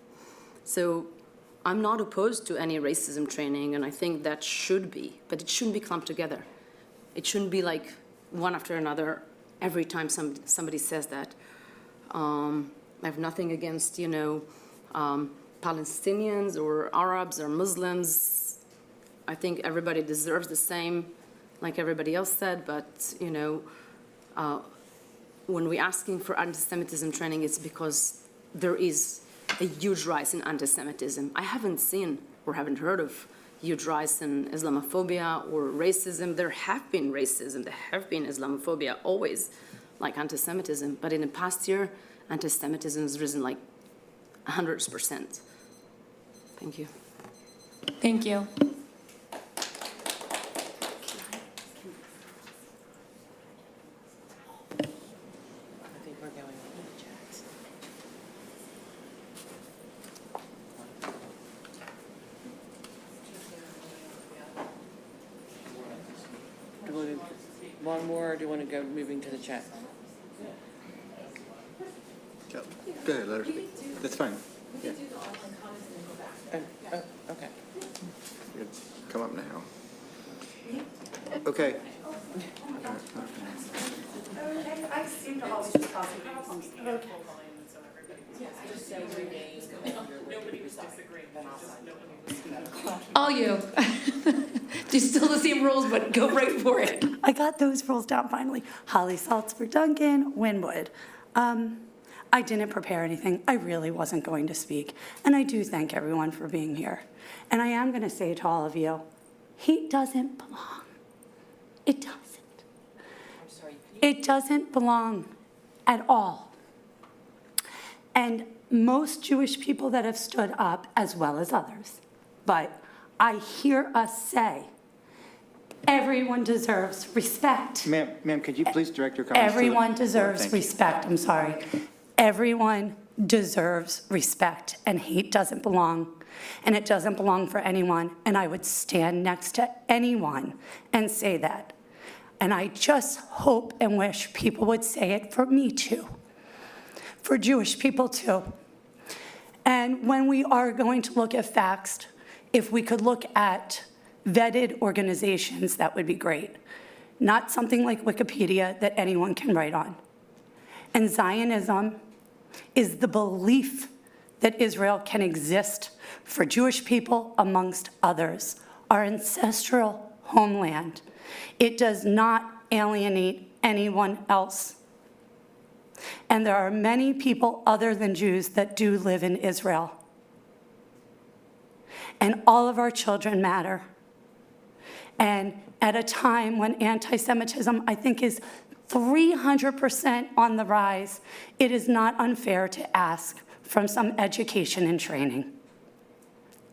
[SPEAKER 7] So I'm not opposed to any racism training, and I think that should be, but it shouldn't be clumped together. It shouldn't be like one after another every time somebody says that. I have nothing against, Palestinians or Arabs or Muslims. I think everybody deserves the same, like everybody else said, but, when we're asking for anti-Semitism training, it's because there is a huge rise in anti-Semitism. I haven't seen or haven't heard of huge rise in Islamophobia or racism. There have been racism, there have been Islamophobia, always, like anti-Semitism. But in the past year, anti-Semitism has risen like 100%. Thank you.
[SPEAKER 1] Thank you.
[SPEAKER 11] one more, or do you want to go moving to the chat?
[SPEAKER 2] Go ahead, let her speak. That's fine. Yeah.
[SPEAKER 11] Okay.
[SPEAKER 2] You can come up now. Okay.
[SPEAKER 8] I seem to always be causing problems. Okay.
[SPEAKER 1] All you. Just still the same rules, but go right for it.
[SPEAKER 8] I got those rules down finally. Holly Salzburg Duncan, Winwood. I didn't prepare anything. I really wasn't going to speak. And I do thank everyone for being here. And I am going to say to all of you, he doesn't belong. It doesn't.
[SPEAKER 11] I'm sorry.
[SPEAKER 8] It doesn't belong at all. And most Jewish people that have stood up, as well as others, but I hear us say, everyone deserves respect.
[SPEAKER 2] Ma'am, could you please direct your comments
[SPEAKER 8] Everyone
[SPEAKER 2] to the
[SPEAKER 8] deserves
[SPEAKER 2] Thank you.
[SPEAKER 8] respect, I'm sorry. Everyone deserves respect, and hate doesn't belong, and it doesn't belong for anyone, and I would stand next to anyone and say that. And I just hope and wish people would say it for me too, for Jewish people too. And when we are going to look at facts, if we could look at vetted organizations, that would be great. Not something like Wikipedia that anyone can write on. And Zionism is the belief that Israel can exist for Jewish people amongst others, our ancestral homeland. It does not alienate anyone else. And there are many people other than Jews that do live in Israel. And all of our children matter. And at a time when anti-Semitism, I think, is 300% on the rise, it is not unfair to ask from some education and training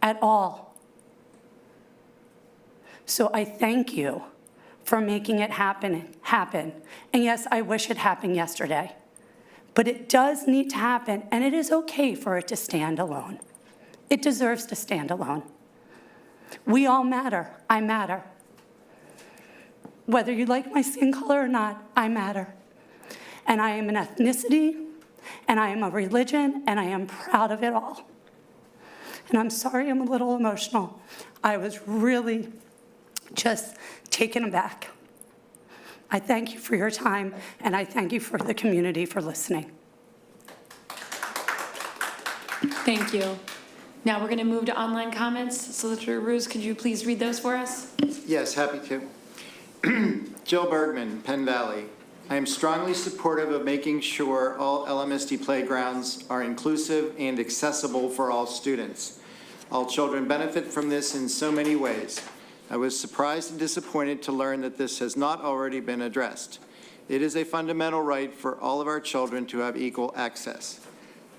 [SPEAKER 8] at all. So I thank you for making it happen. And yes, I wish it happened yesterday, but it does need to happen, and it is okay for it to stand alone. It deserves to stand alone. We all matter. I matter. Whether you like my skin color or not, I matter. And I am an ethnicity, and I am a religion, and I am proud of it all. And I'm sorry I'm a little emotional. I was really just taken aback. I thank you for your time, and I thank you for the community for listening.
[SPEAKER 1] Thank you. Now we're going to move to online comments. Solicitor Ruse, could you please read those for us?
[SPEAKER 2] Yes, happy to. Jill Bergman, Penn Valley. I am strongly supportive of making sure all LMSD playgrounds are inclusive and accessible for all students. All children benefit from this in so many ways. I was surprised and disappointed to learn that this has not already been addressed. It is a fundamental right for all of our children to have equal access.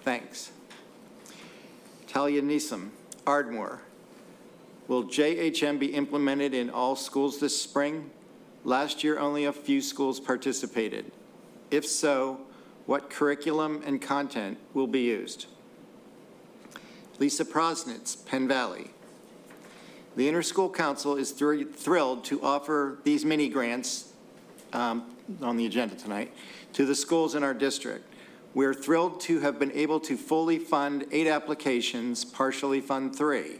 [SPEAKER 2] Thanks. Talia Neeson, Ardmore. Will JHM be implemented in all schools this spring? Last year, only a few schools participated. If so, what curriculum and content will be used? Lisa Prosnitz, Penn Valley. The Interschool Council is thrilled to offer these mini grants on the agenda tonight to the schools in our district. We're thrilled to have been able to fully fund 8 applications, partially fund 3.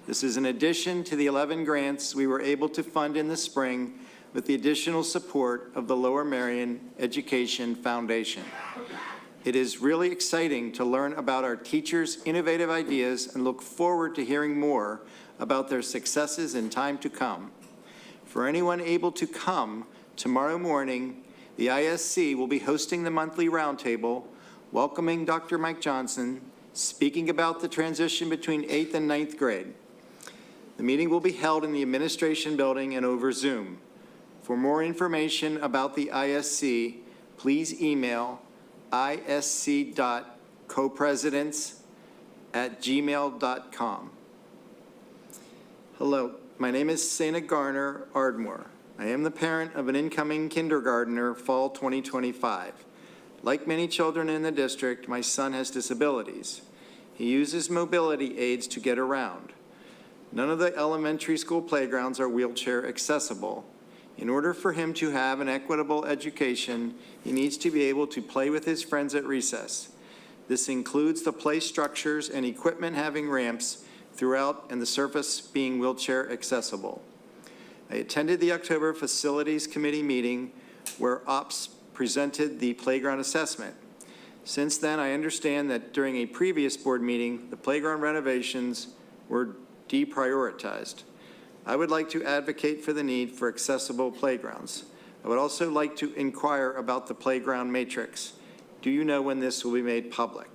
[SPEAKER 2] This is in addition to the 11 grants we were able to fund in the spring with the additional support of the Lower Merion Education Foundation. It is really exciting to learn about our teachers' innovative ideas and look forward to hearing more about their successes in time to come. For anyone able to come, tomorrow morning, the ISC will be hosting the monthly roundtable, welcoming Dr. Mike Johnson, speaking about the transition between 8th and 9th grade. The meeting will be held in the administration building and over Zoom. For more information about the ISC, please email isc.copresidents@gmail.com. Hello, my name is Sana Garner Ardmore. I am the parent of an incoming kindergartner, fall 2025. Like many children in the district, my son has disabilities. He uses mobility aids to get around. None of the elementary school playgrounds are wheelchair accessible. In order for him to have an equitable education, he needs to be able to play with his friends at recess. This includes the play structures and equipment having ramps throughout and the surface being wheelchair accessible. I attended the October Facilities Committee meeting where OPS presented the playground assessment. Since then, I understand that during a previous board meeting, the playground renovations were deprioritized. I would like to advocate for the need for accessible playgrounds. I would also like to inquire about the playground matrix. Do you know when this will be made public?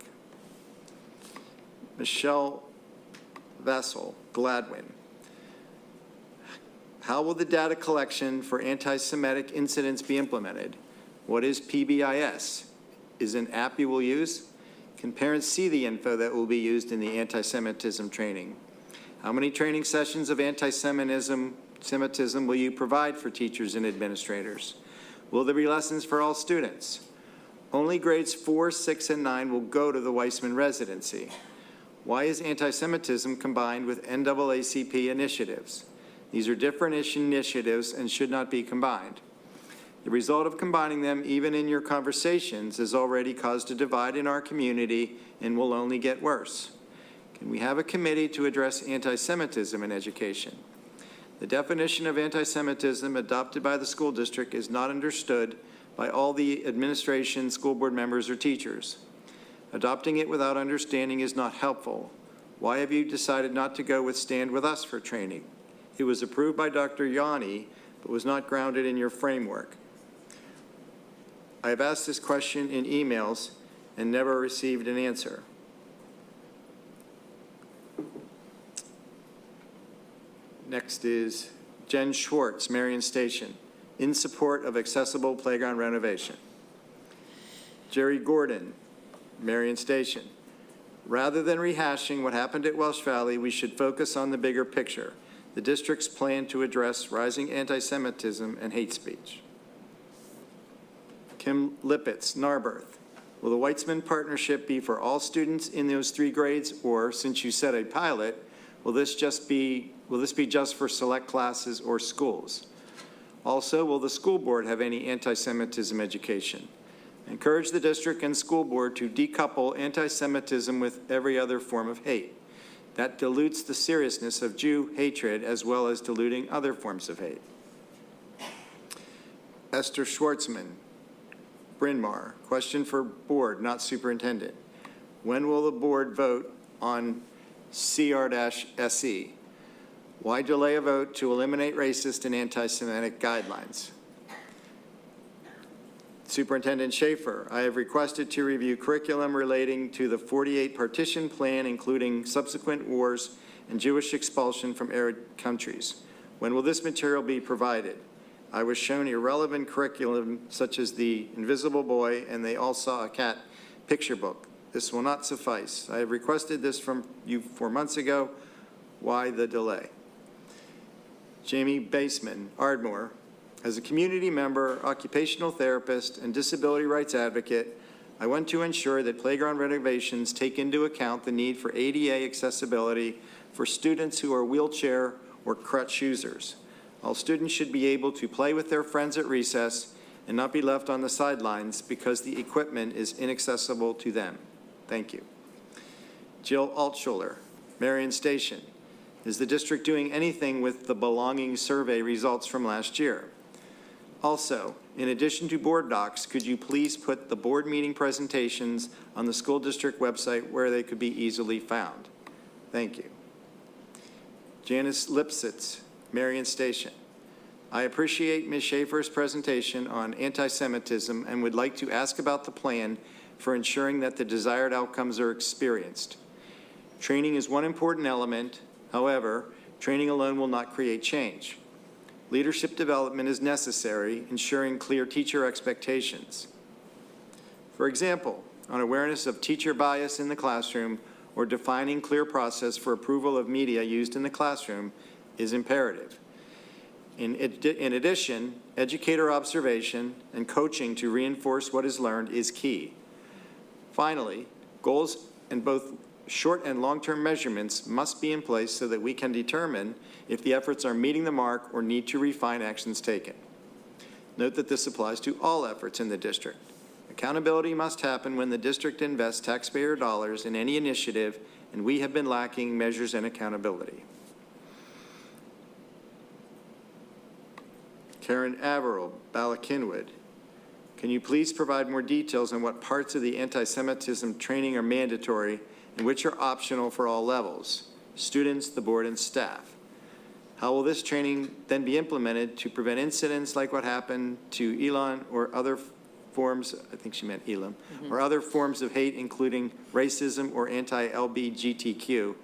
[SPEAKER 2] Michelle Vessel, Gladwin. How will the data collection for anti-Semitic incidents be implemented? What is PBIS? Is an app you will use? Can parents see the info that will be used in the anti-Semitism training? How many training sessions of anti-Semitism will you provide for teachers and administrators? Will there be lessons for all students? Only grades 4, 6, and 9 will go to the Weissman residency. Why is anti-Semitism combined with NAACP initiatives? These are different initiatives and should not be combined. The result of combining them, even in your conversations, has already caused a divide in our community and will only get worse. Can we have a committee to address anti-Semitism in education? The definition of anti-Semitism adopted by the school district is not understood by all the administration, school board members, or teachers. Adopting it without understanding is not helpful. Why have you decided not to go with Stand With Us for training? It was approved by Dr. Yanni, but was not grounded in your framework. I have asked this question in emails and never received an answer. Next is Jen Schwartz, Marion Station, in support of accessible playground renovation. Jerry Gordon, Marion Station. Rather than rehashing what happened at Welsh Valley, we should focus on the bigger picture, the district's plan to address rising anti-Semitism and hate speech. Kim Lippitz, Narberth. Will the Weitzman Partnership be for all students in those 3 grades, or, since you said a pilot, will this be just for select classes or schools? Also, will the school board have any anti-Semitism education? Encourage the district and school board to decouple anti-Semitism with every other form of hate. That dilutes the seriousness of Jew hatred as well as diluting other forms of hate. Esther Schwartzman, Bryn Mawr. Question for board, not superintendent. When will the board vote on CR-SE? Why delay a vote to eliminate racist and anti-Semitic guidelines? Superintendent Schaefer, I have requested to review curriculum relating to the 48 partition plan, including subsequent wars and Jewish expulsion from Arab countries. When will this material be provided? I was shown irrelevant curriculum such as the Invisible Boy and They All Saw a Cat picture book. This will not suffice. I have requested this from you 4 months ago. Why the delay? Jamie Baseman, Ardmore. As a community member, occupational therapist, and disability rights advocate, I want to ensure that playground renovations take into account the need for ADA accessibility for students who are wheelchair or crutch users. All students should be able to play with their friends at recess and not be left on the sidelines because the equipment is inaccessible to them. Thank you. Jill Altschuler, Marion Station. Is the district doing anything with the belonging survey results from last year? Also, in addition to board docs, could you please put the board meeting presentations on the school district website where they could be easily found? Thank you. Janice Lipsitz, Marion Station. I appreciate Ms. Schaefer's presentation on anti-Semitism and would like to ask about the plan for ensuring that the desired outcomes are experienced. Training is one important element. However, training alone will not create change. Leadership development is necessary, ensuring clear teacher expectations. For example, on awareness of teacher bias in the classroom or defining clear process for approval of media used in the classroom is imperative. In addition, educator observation and coaching to reinforce what is learned is key. Finally, goals and both short and long-term measurements must be in place so that we can determine if the efforts are meeting the mark or need to refine actions taken. Note that this applies to all efforts in the district. Accountability must happen when the district invests taxpayer dollars in any initiative, and we have been lacking measures and accountability. Karen Averill, Bala Kinwood. Can you please provide more details on what parts of the anti-Semitism training are mandatory and which are optional for all levels, students, the board, and staff? How will this training then be implemented to prevent incidents like what happened to Elon or other forms, I think she meant Elam, or other forms of hate, including racism or anti-LGBTQ,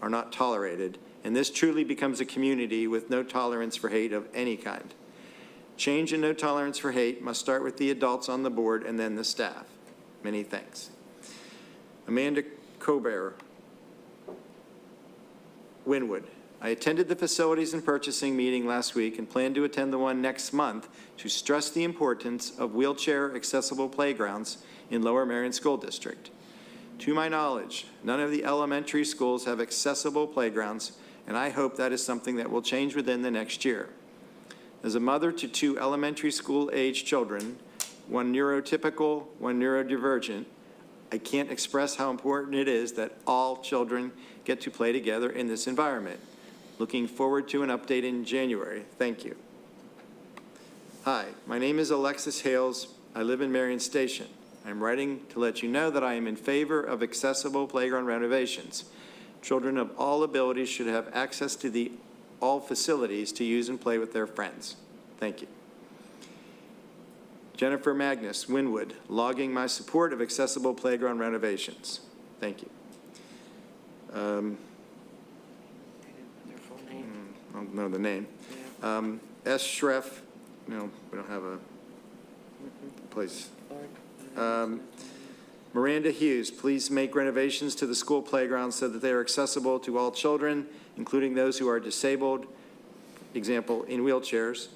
[SPEAKER 2] are not tolerated, and this truly becomes a community with no tolerance for hate of any kind? Change and no tolerance for hate must start with the adults on the board and then the staff. Many thanks. Amanda Cobair, Wynwood. I attended the Facilities and Purchasing meeting last week and plan to attend the one next month to stress the importance of wheelchair-accessible playgrounds in Lower Merion School District. To my knowledge, none of the elementary schools have accessible playgrounds, and I hope that is something that will change within the next year. As a mother to 2 elementary school-age children, one neurotypical, one neurodivergent, I can't express how important it is that all children get to play together in this environment. Looking forward to an update in January. Thank you. Hi, my name is Alexis Hales. I live in Marion Station. I'm writing to let you know that I am in favor of accessible playground renovations. Children of all abilities should have access to all facilities to use and play with their friends. Thank you. Jennifer Magnus, Wynwood, logging my support of accessible playground renovations. Thank you. I don't know the name. S. Schreff, no, we don't have a place. Miranda Hughes, please make renovations to the school playgrounds so that they are accessible to all children, including those who are disabled, example, in wheelchairs.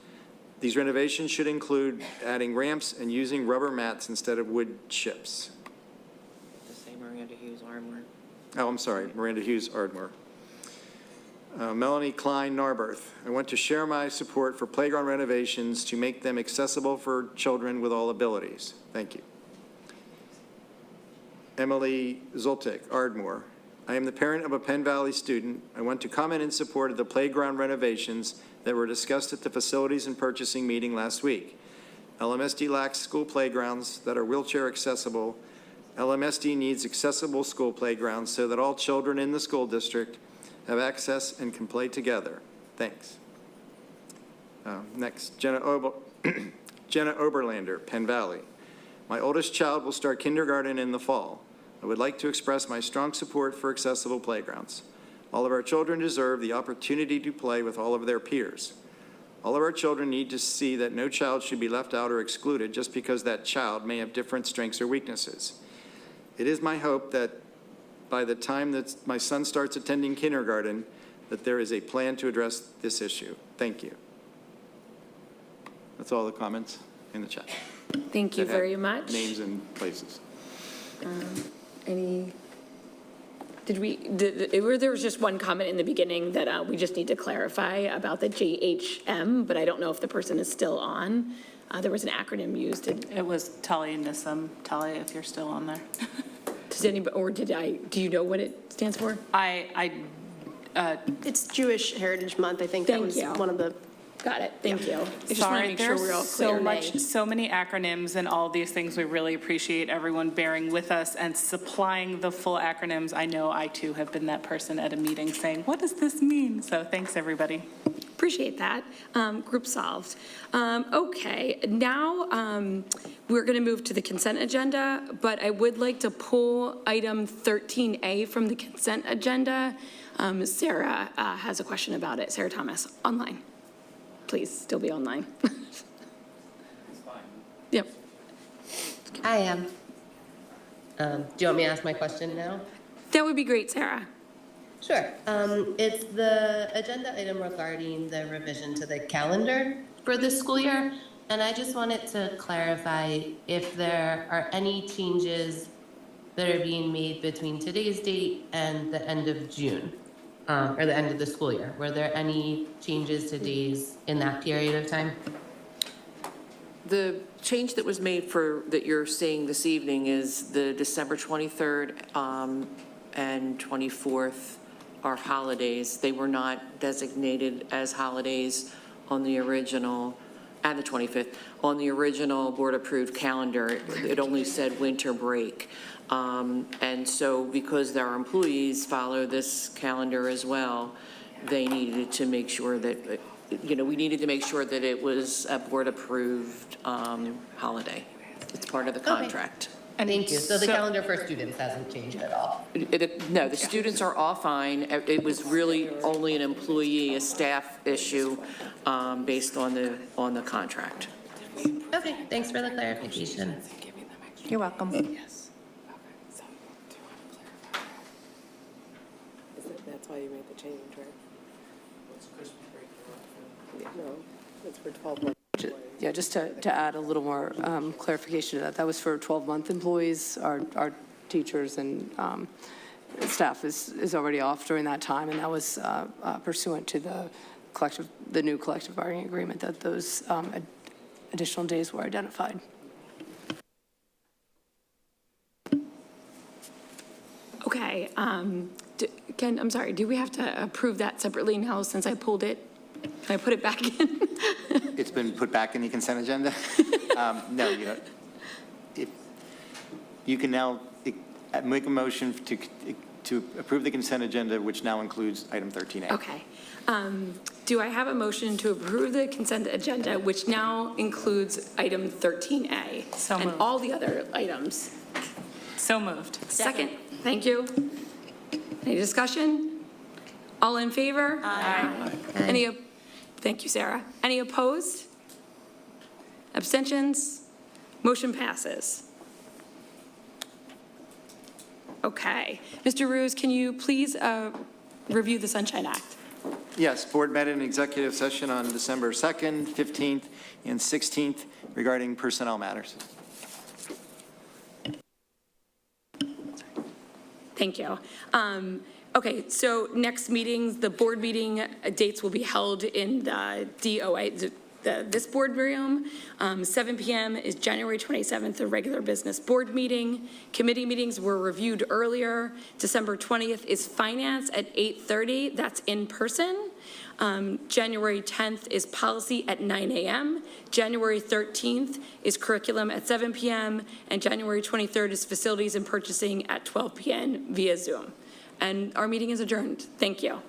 [SPEAKER 2] These renovations should include adding ramps and using rubber mats instead of wood chips.
[SPEAKER 11] The same Miranda Hughes Ardmore.
[SPEAKER 2] Oh, I'm sorry, Miranda Hughes Ardmore. Melanie Klein Narberth, I want to share my support for playground renovations to make them accessible for children with all abilities. Thank you. Emily Zoltek, Ardmore. I am the parent of a Penn Valley student. I want to comment in support of the playground renovations that were discussed at the Facilities and Purchasing meeting last week. LMSD lacks school playgrounds that are wheelchair accessible. LMSD needs accessible school playgrounds so that all children in the school district have access and can play together. Thanks. Next, Jenna Oberlander, Penn Valley. My oldest child will start kindergarten in the fall. I would like to express my strong support for accessible playgrounds. All of our children deserve the opportunity to play with all of their peers. All of our children need to see that no child should be left out or excluded just because that child may have different strengths or weaknesses. It is my hope that by the time that my son starts attending kindergarten, that there is a plan to address this issue. Thank you. That's all the comments in the chat.
[SPEAKER 1] Thank you very much.
[SPEAKER 2] Names and places.
[SPEAKER 1] There was just one comment in the beginning that we just need to clarify about the JHM, but I don't know if the person is still on. There was an acronym used.
[SPEAKER 9] It was Tali Nissim. Tali, if you're still on there.
[SPEAKER 1] Does anybody, or do you know what it stands for?
[SPEAKER 14] It's Jewish Heritage Month. I think that was one of the.
[SPEAKER 1] Got it. Thank you. I just want to
[SPEAKER 9] Sorry,
[SPEAKER 1] make sure we're all clear.
[SPEAKER 9] so many acronyms and all these things. We really appreciate everyone bearing with us and supplying the full acronyms. I know I too have been that person at a meeting saying, what does this mean? So thanks, everybody.
[SPEAKER 1] Appreciate that. Group solved. Okay, now we're going to move to the consent agenda, but I would like to pull item 13A from the consent agenda. Sarah has a question about it. Sarah Thomas, online. Please still be online. Yep.
[SPEAKER 10] I am. Do you want me to ask my question now?
[SPEAKER 1] That would be great, Sarah.
[SPEAKER 10] Sure. It's the agenda item regarding the revision to the calendar for this school year. And I just wanted to clarify if there are any changes that are being made between today's date and the end of June. Or the end of the school year. Were there any changes to days in that period of time?
[SPEAKER 11] The change that was made that you're seeing this evening is the December 23rd and 24th are holidays. They were not designated as holidays on the original, and the 25th, on the original board-approved calendar. It only said winter break. And so because our employees follow this calendar as well, they needed to make sure that, we needed to make sure that it was a board-approved holiday. It's part of the contract.
[SPEAKER 10] Thank you. So the calendar for students hasn't changed at all?
[SPEAKER 11] No, the students are all fine. It was really only an employee, a staff issue based on the contract.
[SPEAKER 10] Okay, thanks for the clarification.
[SPEAKER 11] You're welcome.
[SPEAKER 13] Yes. That's why you made the change, right? What's Christmas break? No, it's for 12 months. Yeah, just to add a little more clarification to that, that was for 12-month employees. Our teachers and staff is already off during that time, and that was pursuant to the new collective bargaining agreement that those additional days were identified.
[SPEAKER 1] Okay, Ken, I'm sorry, do we have to approve that separately now since I pulled it? Can I put it back in?
[SPEAKER 2] It's been put back in the consent agenda? No, you don't. You can now make a motion to approve the consent agenda, which now includes item 13A.
[SPEAKER 1] Okay. Do I have a motion to approve the consent agenda, which now includes item 13A?
[SPEAKER 9] So
[SPEAKER 1] and
[SPEAKER 9] moved.
[SPEAKER 1] all the other items?
[SPEAKER 9] So moved.
[SPEAKER 1] Second. Thank you. Any discussion? All in favor? Aye. Thank you, Sarah. Any opposed? Abstentions? Motion passes. Okay. Mr. Ruse, can you please review the Sunshine Act?
[SPEAKER 2] Yes, board met in executive session on December 2nd, 15th, and 16th regarding personnel matters.
[SPEAKER 1] Thank you. Okay, so next meetings, the board meeting dates will be held in the DOA, this board room. 7 p.m. is January 27th, the regular business board meeting. Committee meetings were reviewed earlier. December 20th is finance at 8:30. That's in person. January 10th is policy at 9 a.m. January 13th is curriculum at 7 p.m. And January 23rd is facilities and purchasing at 12 p.m. via Zoom. And our meeting is adjourned. Thank you.